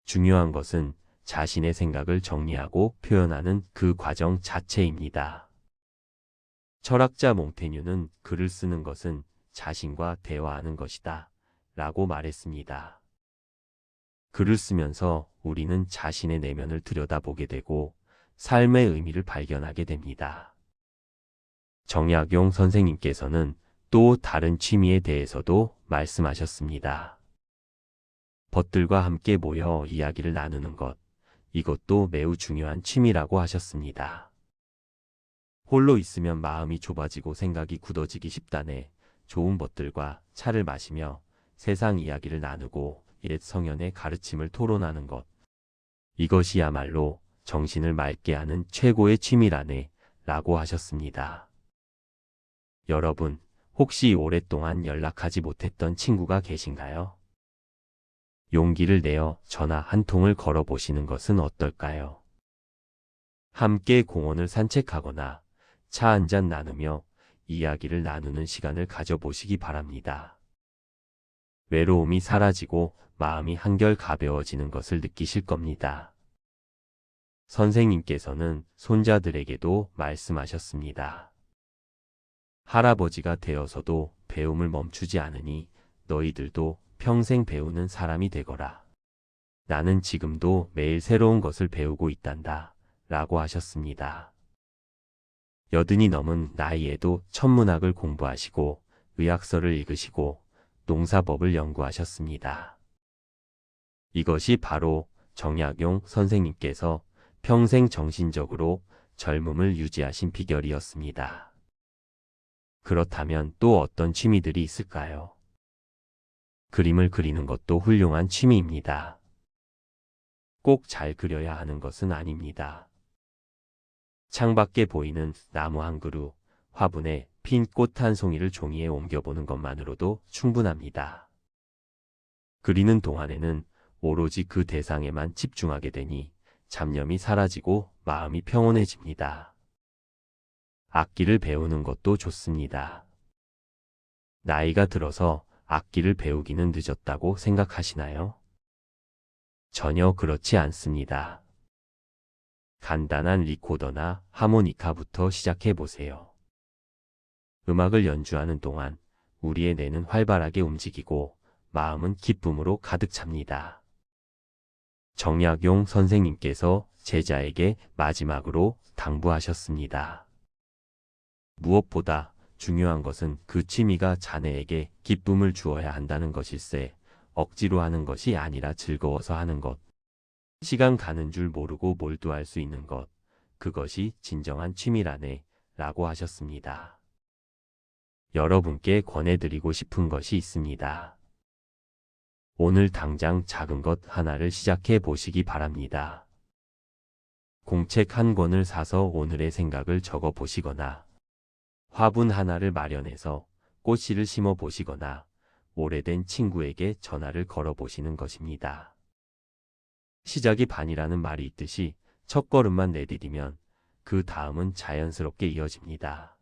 Speaker 1: 중요한 것은 자신의 생각을 정리하고 표현하는 그 과정 자체입니다. 철학자 몽테뉴는 글을 쓰는 것은 자신과 대화하는 것이다 라고 말했습니다. 글을 쓰면서 우리는 자신의 내면을 들여다보게 되고 삶의 의미를 발견하게 됩니다. 정약용 선생님께서는 또 다른 취미에 대해서도 말씀하셨습니다. 벗들과 함께 모여 이야기를 나누는 것, 이것도 매우 중요한 취미라고 하셨습니다. 홀로 있으면 마음이 좁아지고 생각이 굳어지기 쉽다네. 좋은 벗들과 차를 마시며 세상 이야기를 나누고 옛 성현의 가르침을 토론하는 것, 이것이야말로 정신을 맑게 하는 최고의 취미라네 라고 하셨습니다. 여러분, 혹시 오랫동안 연락하지 못했던 친구가 계신가요? 용기를 내어 전화 한 통을 걸어보시는 것은 어떨까요? 함께 공원을 산책하거나 차 한잔 나누며 이야기를 나누는 시간을 가져보시기 바랍니다. 외로움이 사라지고 마음이 한결 가벼워지는 것을 느끼실 겁니다. 선생님께서는 손자들에게도 말씀하셨습니다. 할아버지가 되어서도 배움을 멈추지 않으니 너희들도 평생 배우는 사람이 되거라. 나는 지금도 매일 새로운 것을 배우고 있단다. 라고 하셨습니다. 80이 넘은 나이에도 천문학을 공부하시고 의학서를 읽으시고 농사법을 연구하셨습니다. 이것이 바로 정약용 선생님께서 평생 정신적으로 젊음을 유지하신 비결이었습니다. 그렇다면 또 어떤 취미들이 있을까요? 그림을 그리는 것도 훌륭한 취미입니다. 꼭 잘 그려야 하는 것은 아닙니다. 창밖에 보이는 나무 한 그루, 화분에 핀 꽃 한 송이를 종이에 옮겨보는 것만으로도 충분합니다. 그리는 동안에는 오로지 그 대상에만 집중하게 되니 잡념이 사라지고 마음이 평온해집니다. 악기를 배우는 것도 좋습니다. 나이가 들어서 악기를 배우기는 늦었다고 생각하시나요? 전혀 그렇지 않습니다. 간단한 리코더나 하모니카부터 시작해 보세요. 음악을 연주하는 동안 우리의 뇌는 활발하게 움직이고 마음은 기쁨으로 가득 찹니다. 정약용 선생님께서 제자에게 마지막으로 당부하셨습니다. 무엇보다 중요한 것은 그 취미가 자네에게 기쁨을 주어야 한다는 것일세, 억지로 하는 것이 아니라 즐거워서 하는 것. 시간 가는 줄 모르고 몰두할 수 있는 것, 그것이 진정한 취미라네, 라고 하셨습니다. 여러분께 권해드리고 싶은 것이 있습니다. 오늘 당장 작은 것 하나를 시작해 보시기 바랍니다. 공책 한 권을 사서 오늘의 생각을 적어 보시거나, 화분 하나를 마련해서 꽃씨를 심어 보시거나, 오래된 친구에게 전화를 걸어 보시는 것입니다. 시작이 반이라는 말이 있듯이 첫 걸음만 내디디면 그 다음은 자연스럽게 이어집니다.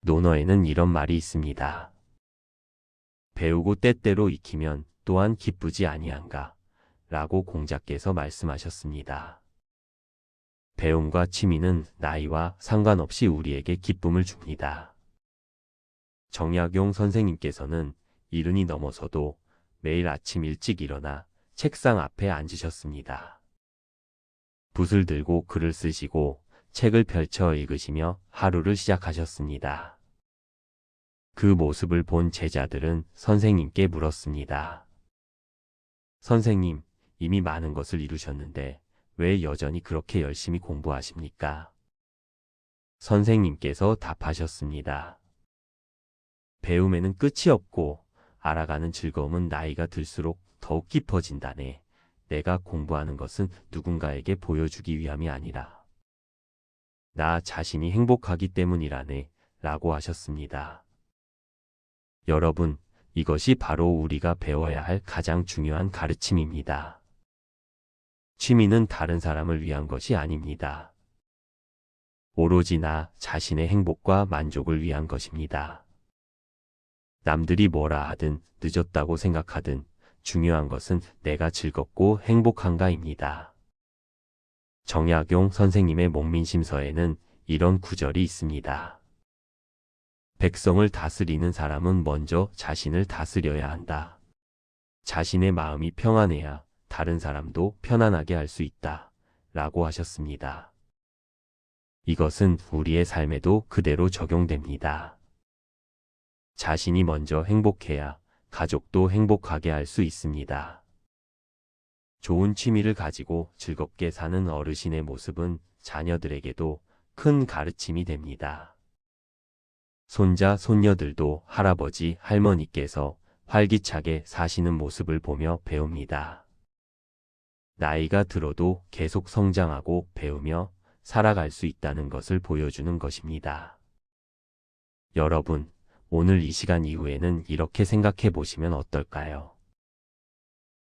Speaker 1: 논어에는 이런 말이 있습니다. 배우고 때때로 익히면 또한 기쁘지 아니한가? 라고 공자께서 말씀하셨습니다. 배움과 취미는 나이와 상관없이 우리에게 기쁨을 줍니다. 정약용 선생님께서는 70이 넘어서도 매일 아침 일찍 일어나 책상 앞에 앉으셨습니다. 붓을 들고 글을 쓰시고 책을 펼쳐 읽으시며 하루를 시작하셨습니다. 그 모습을 본 제자들은 선생님께 물었습니다. 선생님, 이미 많은 것을 이루셨는데 왜 여전히 그렇게 열심히 공부하십니까? 선생님께서 답하셨습니다. 배움에는 끝이 없고 알아가는 즐거움은 나이가 들수록 더욱 깊어진다네. 내가 공부하는 것은 누군가에게 보여주기 위함이 아니라 나 자신이 행복하기 때문이라네. 라고 하셨습니다. 여러분, 이것이 바로 우리가 배워야 할 가장 중요한 가르침입니다. 취미는 다른 사람을 위한 것이 아닙니다. 오로지 나 자신의 행복과 만족을 위한 것입니다. 남들이 뭐라 하든 늦었다고 생각하든 중요한 것은 내가 즐겁고 행복한가입니다. 정약용 선생님의 목민심서에는 이런 구절이 있습니다. 백성을 다스리는 사람은 먼저 자신을 다스려야 한다. 자신의 마음이 평안해야 다른 사람도 편안하게 할 수 있다. 라고 하셨습니다. 이것은 우리의 삶에도 그대로 적용됩니다. 자신이 먼저 행복해야 가족도 행복하게 할 수 있습니다. 좋은 취미를 가지고 즐겁게 사는 어르신의 모습은 자녀들에게도 큰 가르침이 됩니다. 손자, 손녀들도 할아버지, 할머니께서 활기차게 사시는 모습을 보며 배웁니다. 나이가 들어도 계속 성장하고 배우며 살아갈 수 있다는 것을 보여주는 것입니다. 여러분, 오늘 이 시간 이후에는 이렇게 생각해 보시면 어떨까요?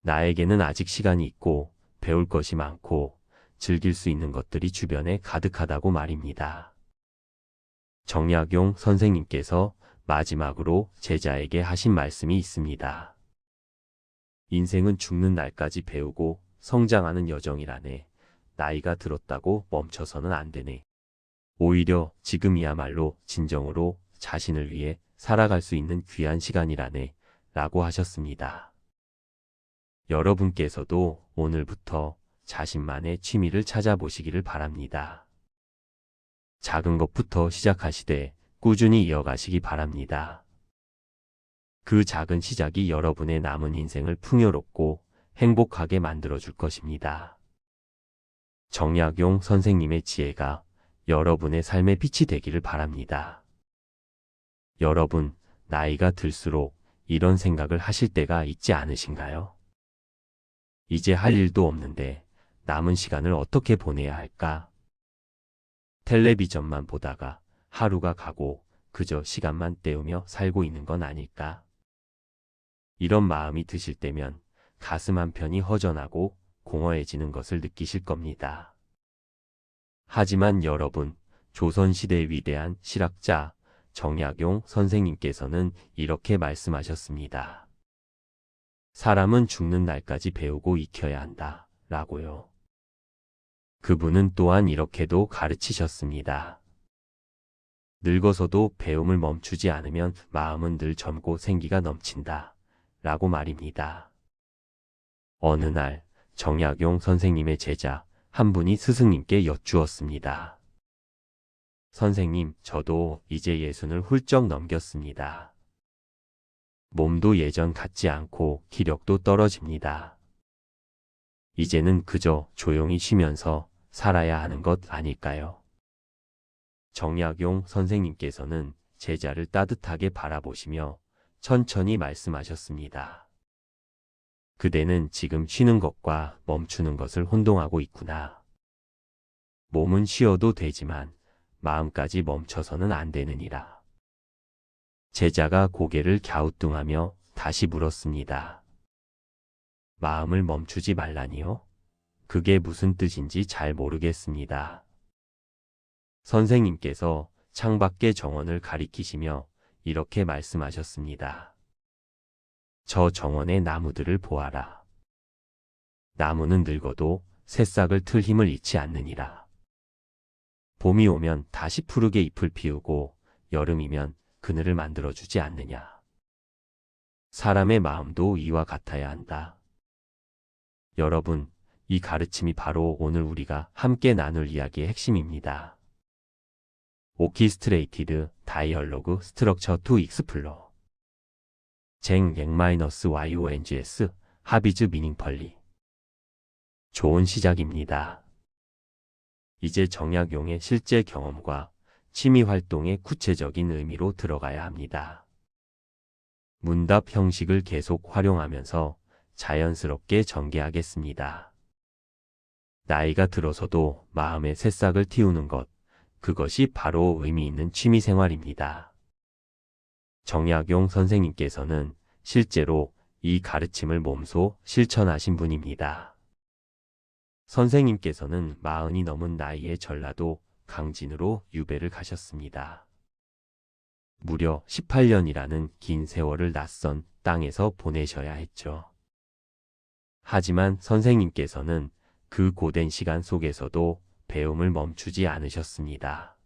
Speaker 1: 나에게는 아직 시간이 있고, 배울 것이 많고, 즐길 수 있는 것들이 주변에 가득하다고 말입니다. 정약용 선생님께서 마지막으로 제자에게 하신 말씀이 있습니다. 인생은 죽는 날까지 배우고 성장하는 여정이라네. 나이가 들었다고 멈춰서는 안 되네. 오히려 지금이야말로 진정으로 자신을 위해 살아갈 수 있는 귀한 시간이라네. 라고 하셨습니다. 여러분께서도 오늘부터 자신만의 취미를 찾아보시기를 바랍니다. 작은 것부터 시작하시되 꾸준히 이어가시기 바랍니다. 그 작은 시작이 여러분의 남은 인생을 풍요롭고 행복하게 만들어줄 것입니다. 정약용 선생님의 지혜가 여러분의 삶의 빛이 되기를 바랍니다. 여러분, 나이가 들수록 이런 생각을 하실 때가 있지 않으신가요? 이제 할 일도 없는데 남은 시간을 어떻게 보내야 할까? 텔레비전만 보다가 하루가 가고 그저 시간만 때우며 살고 있는 건 아닐까? 이런 마음이 드실 때면 가슴 한편이 허전하고 공허해지는 것을 느끼실 겁니다. 하지만 여러분, 조선시대의 위대한 실학자 정약용 선생님께서는 이렇게 말씀하셨습니다. 사람은 죽는 날까지 배우고 익혀야 한다. 라고요. 그분은 또한 이렇게도 가르치셨습니다. 늙어서도 배움을 멈추지 않으면 마음은 늘 젊고 생기가 넘친다. 라고 말입니다. 어느 날 정약용 선생님의 제자 한 분이 스승님께 여쭈었습니다. 선생님, 저도 이제 60을 훌쩍 넘겼습니다. 몸도 예전 같지 않고 기력도 떨어집니다. 이제는 그저 조용히 쉬면서 살아야 하는 것 아닐까요? 정약용 선생님께서는 제자를 따뜻하게 바라보시며 천천히 말씀하셨습니다. 그대는 지금 쉬는 것과 멈추는 것을 혼동하고 있구나. 몸은 쉬어도 되지만 마음까지 멈춰서는 안 되느니라. 제자가 고개를 갸우뚱하며 다시 물었습니다. 마음을 멈추지 말라니요? 그게 무슨 뜻인지 잘 모르겠습니다. 선생님께서 창밖의 정원을 가리키시며 이렇게 말씀하셨습니다. 저 정원의 나무들을 보아라. 나무는 늙어도 새싹을 틀 힘을 잃지 않느니라. 봄이 오면 다시 푸르게 잎을 피우고 여름이면 그늘을 만들어주지 않느냐. 사람의 마음도 이와 같아야 한다. 여러분, 이 가르침이 바로 오늘 우리가 함께 나눌 이야기의 핵심입니다. 오키스트레이티드 다이얼로그 스트럭처 투 익스플로 쟁 X-YONGS 하비즈 미닝펄리 좋은 시작입니다. 이제 정약용의 실제 경험과 취미 활동의 구체적인 의미로 들어가야 합니다. 문답 형식을 계속 활용하면서 자연스럽게 전개하겠습니다. 나이가 들어서도 마음의 새싹을 틔우는 것, 그것이 바로 의미 있는 취미 생활입니다. 정약용 선생님께서는 실제로 이 가르침을 몸소 실천하신 분입니다. 선생님께서는 40이 넘은 나이에 전라도 강진으로 유배를 가셨습니다. 무려 18년이라는 긴 세월을 낯선 땅에서 보내셔야 했죠. 하지만 선생님께서는 그 고된 시간 속에서도 배움을 멈추지 않으셨습니다.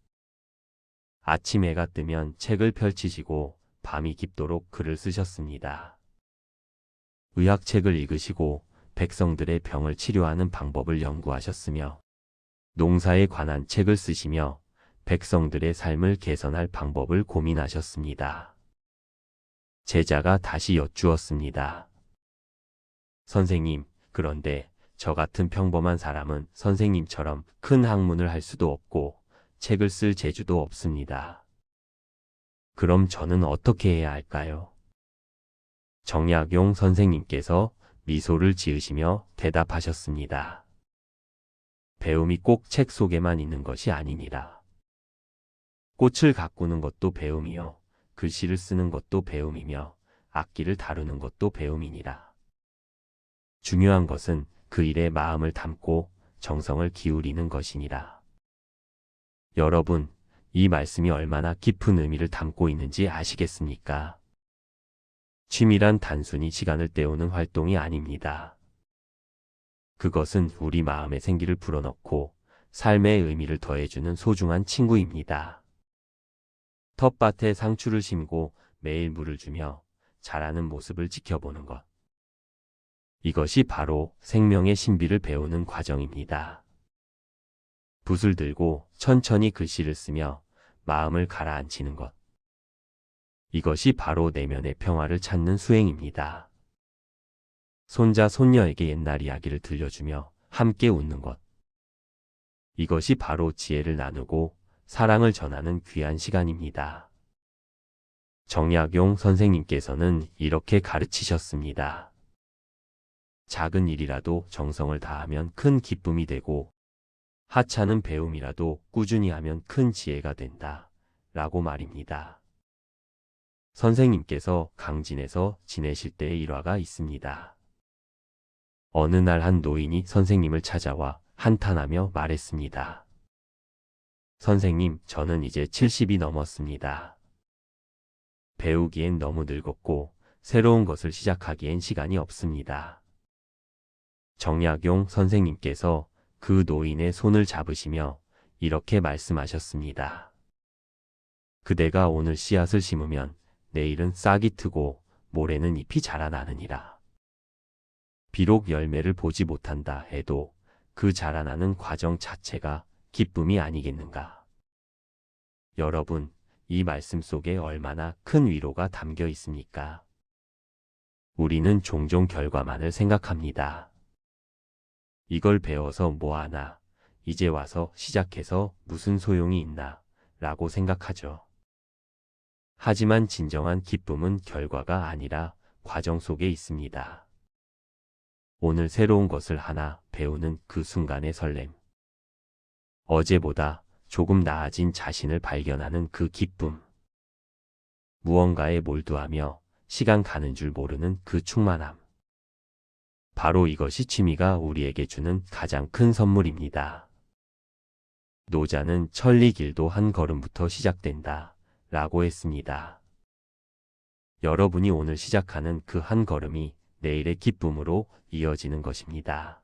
Speaker 1: 아침 해가 뜨면 책을 펼치시고 밤이 깊도록 글을 쓰셨습니다. 의학책을 읽으시고 백성들의 병을 치료하는 방법을 연구하셨으며 농사에 관한 책을 쓰시며 백성들의 삶을 개선할 방법을 고민하셨습니다. 제자가 다시 여쭈었습니다. 선생님, 그런데 저 같은 평범한 사람은 선생님처럼 큰 학문을 할 수도 없고 책을 쓸 재주도 없습니다. 그럼 저는 어떻게 해야 할까요? 정약용 선생님께서 미소를 지으시며 대답하셨습니다. 배움이 꼭 책 속에만 있는 것이 아니니라. 꽃을 가꾸는 것도 배움이요. 글씨를 쓰는 것도 배움이며 악기를 다루는 것도 배움이니라. 중요한 것은 그 일에 마음을 담고 정성을 기울이는 것이니라. 여러분, 이 말씀이 얼마나 깊은 의미를 담고 있는지 아시겠습니까? 취미란 단순히 시간을 때우는 활동이 아닙니다. 그것은 우리 마음의 생기를 불어넣고 삶의 의미를 더해주는 소중한 친구입니다. 텃밭에 상추를 심고 매일 물을 주며 자라는 모습을 지켜보는 것. 이것이 바로 생명의 신비를 배우는 과정입니다. 붓을 들고 천천히 글씨를 쓰며 마음을 가라앉히는 것. 이것이 바로 내면의 평화를 찾는 수행입니다. 손자, 손녀에게 옛날 이야기를 들려주며 함께 웃는 것. 이것이 바로 지혜를 나누고 사랑을 전하는 귀한 시간입니다. 정약용 선생님께서는 이렇게 가르치셨습니다. 작은 일이라도 정성을 다하면 큰 기쁨이 되고 하찮은 배움이라도 꾸준히 하면 큰 지혜가 된다. 라고 말입니다. 선생님께서 강진에서 지내실 때의 일화가 있습니다. 어느 날 한 노인이 선생님을 찾아와 한탄하며 말했습니다. 선생님, 저는 이제 70이 넘었습니다. 배우기엔 너무 늙었고 새로운 것을 시작하기엔 시간이 없습니다. 정약용 선생님께서 그 노인의 손을 잡으시며 이렇게 말씀하셨습니다. 그대가 오늘 씨앗을 심으면 내일은 싹이 트고 모레는 잎이 자라나느니라. 비록 열매를 보지 못한다 해도 그 자라나는 과정 자체가 기쁨이 아니겠는가. 여러분, 이 말씀 속에 얼마나 큰 위로가 담겨 있습니까? 우리는 종종 결과만을 생각합니다. 이걸 배워서 뭐하나, 이제 와서 시작해서 무슨 소용이 있나, 라고 생각하죠. 하지만 진정한 기쁨은 결과가 아니라 과정 속에 있습니다. 오늘 새로운 것을 하나 배우는 그 순간의 설렘. 어제보다 조금 나아진 자신을 발견하는 그 기쁨. 무언가에 몰두하며 시간 가는 줄 모르는 그 충만함. 바로 이것이 취미가 우리에게 주는 가장 큰 선물입니다. 노자는 천리 길도 한 걸음부터 시작된다. 라고 했습니다. 여러분이 오늘 시작하는 그 한 걸음이 내일의 기쁨으로 이어지는 것입니다.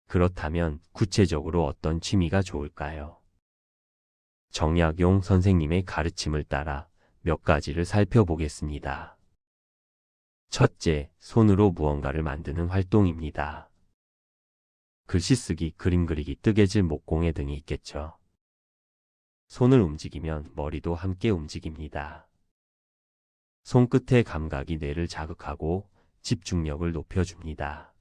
Speaker 1: 그렇다면 구체적으로 어떤 취미가 좋을까요? 정약용 선생님의 가르침을 따라 몇 가지를 살펴보겠습니다. 첫째, 손으로 무언가를 만드는 활동입니다. 글씨 쓰기, 그림 그리기, 뜨개질, 목공예 등이 있겠죠. 손을 움직이면 머리도 함께 움직입니다. 손끝의 감각이 뇌를 자극하고 집중력을 높여줍니다.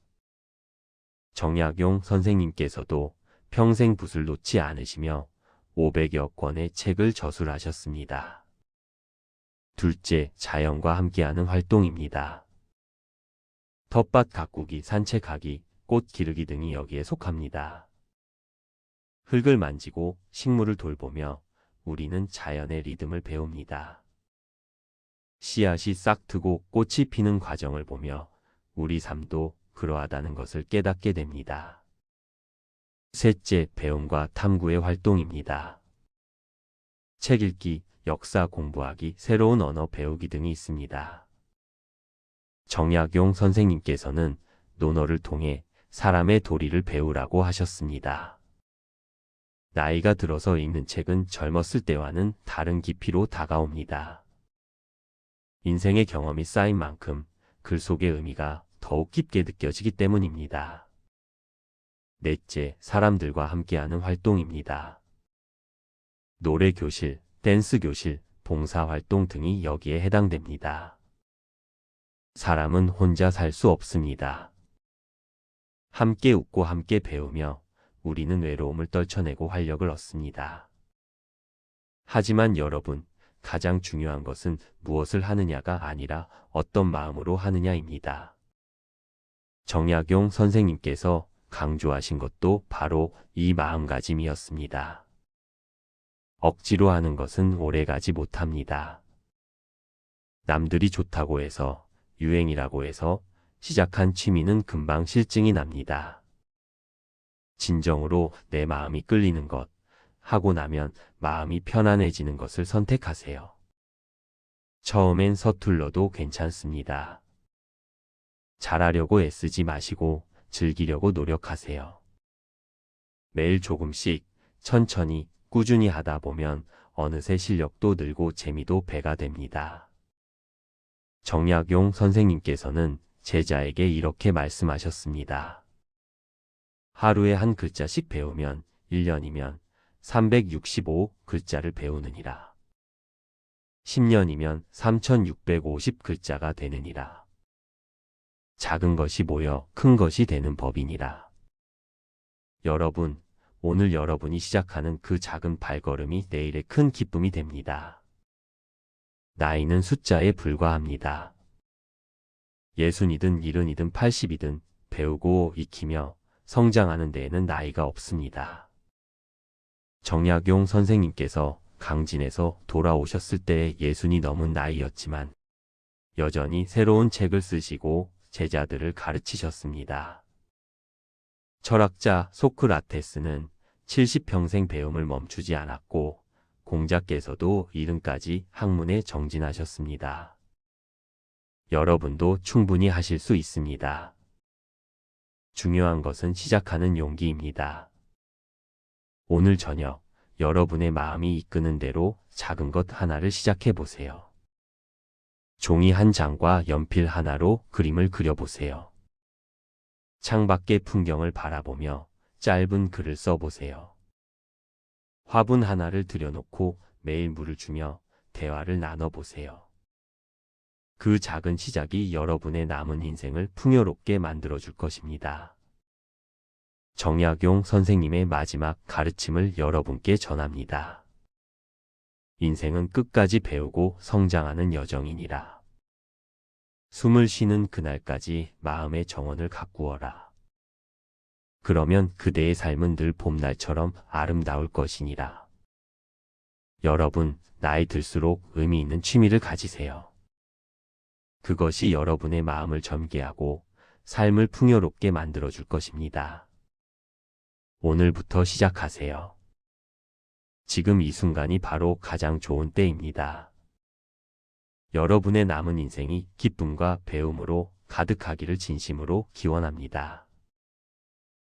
Speaker 1: 정약용 선생님께서도 평생 붓을 놓지 않으시며 500여 권의 책을 저술하셨습니다. 둘째, 자연과 함께하는 활동입니다. 텃밭 가꾸기, 산책하기, 꽃 기르기 등이 여기에 속합니다. 흙을 만지고 식물을 돌보며 우리는 자연의 리듬을 배웁니다. 씨앗이 싹 트고 꽃이 피는 과정을 보며 우리 삶도 그러하다는 것을 깨닫게 됩니다. 셋째, 배움과 탐구의 활동입니다. 책 읽기, 역사 공부하기, 새로운 언어 배우기 등이 있습니다. 정약용 선생님께서는 논어를 통해 사람의 도리를 배우라고 하셨습니다. 나이가 들어서 읽는 책은 젊었을 때와는 다른 깊이로 다가옵니다. 인생의 경험이 쌓인 만큼 글 속의 의미가 더욱 깊게 느껴지기 때문입니다. 넷째, 사람들과 함께하는 활동입니다. 노래 교실, 댄스 교실, 봉사활동 등이 여기에 해당됩니다. 사람은 혼자 살 수 없습니다. 함께 웃고 함께 배우며 우리는 외로움을 떨쳐내고 활력을 얻습니다. 하지만 여러분, 가장 중요한 것은 무엇을 하느냐가 아니라 어떤 마음으로 하느냐입니다. 정약용 선생님께서 강조하신 것도 바로 이 마음가짐이었습니다. 억지로 하는 것은 오래가지 못합니다. 남들이 좋다고 해서, 유행이라고 해서 시작한 취미는 금방 실증이 납니다. 진정으로 내 마음이 끌리는 것, 하고 나면 마음이 편안해지는 것을 선택하세요. 처음엔 서툴러도 괜찮습니다. 잘하려고 애쓰지 마시고 즐기려고 노력하세요. 매일 조금씩 천천히 꾸준히 하다 보면 어느새 실력도 늘고 재미도 배가 됩니다. 정약용 선생님께서는 제자에게 이렇게 말씀하셨습니다. 하루에 한 글자씩 배우면 1년이면 365글자를 배우느니라. 10년이면 3650글자가 되느니라. 작은 것이 모여 큰 것이 되는 법이니라. 여러분, 오늘 여러분이 시작하는 그 작은 발걸음이 내일의 큰 기쁨이 됩니다. 나이는 숫자에 불과합니다. 60이든 70이든 80이든 배우고 익히며 성장하는 데에는 나이가 없습니다. 정약용 선생님께서 강진에서 돌아오셨을 때 60이 넘은 나이였지만 여전히 새로운 책을 쓰시고 제자들을 가르치셨습니다. 철학자 소크라테스는 70평생 배움을 멈추지 않았고 공자께서도 70까지 학문에 정진하셨습니다. 여러분도 충분히 하실 수 있습니다. 중요한 것은 시작하는 용기입니다. 오늘 저녁 여러분의 마음이 이끄는 대로 작은 것 하나를 시작해 보세요. 종이 한 장과 연필 하나로 그림을 그려보세요. 창밖의 풍경을 바라보며 짧은 글을 써보세요. 화분 하나를 들여놓고 매일 물을 주며 대화를 나눠보세요. 그 작은 시작이 여러분의 남은 인생을 풍요롭게 만들어줄 것입니다. 정약용 선생님의 마지막 가르침을 여러분께 전합니다. 인생은 끝까지 배우고 성장하는 여정이니라. 숨을 쉬는 그날까지 마음의 정원을 가꾸어라. 그러면 그대의 삶은 늘 봄날처럼 아름다울 것이니라. 여러분, 나이 들수록 의미 있는 취미를 가지세요. 그것이 여러분의 마음을 젊게하고 삶을 풍요롭게 만들어줄 것입니다. 오늘부터 시작하세요. 지금 이 순간이 바로 가장 좋은 때입니다. 여러분의 남은 인생이 기쁨과 배움으로 가득하기를 진심으로 기원합니다.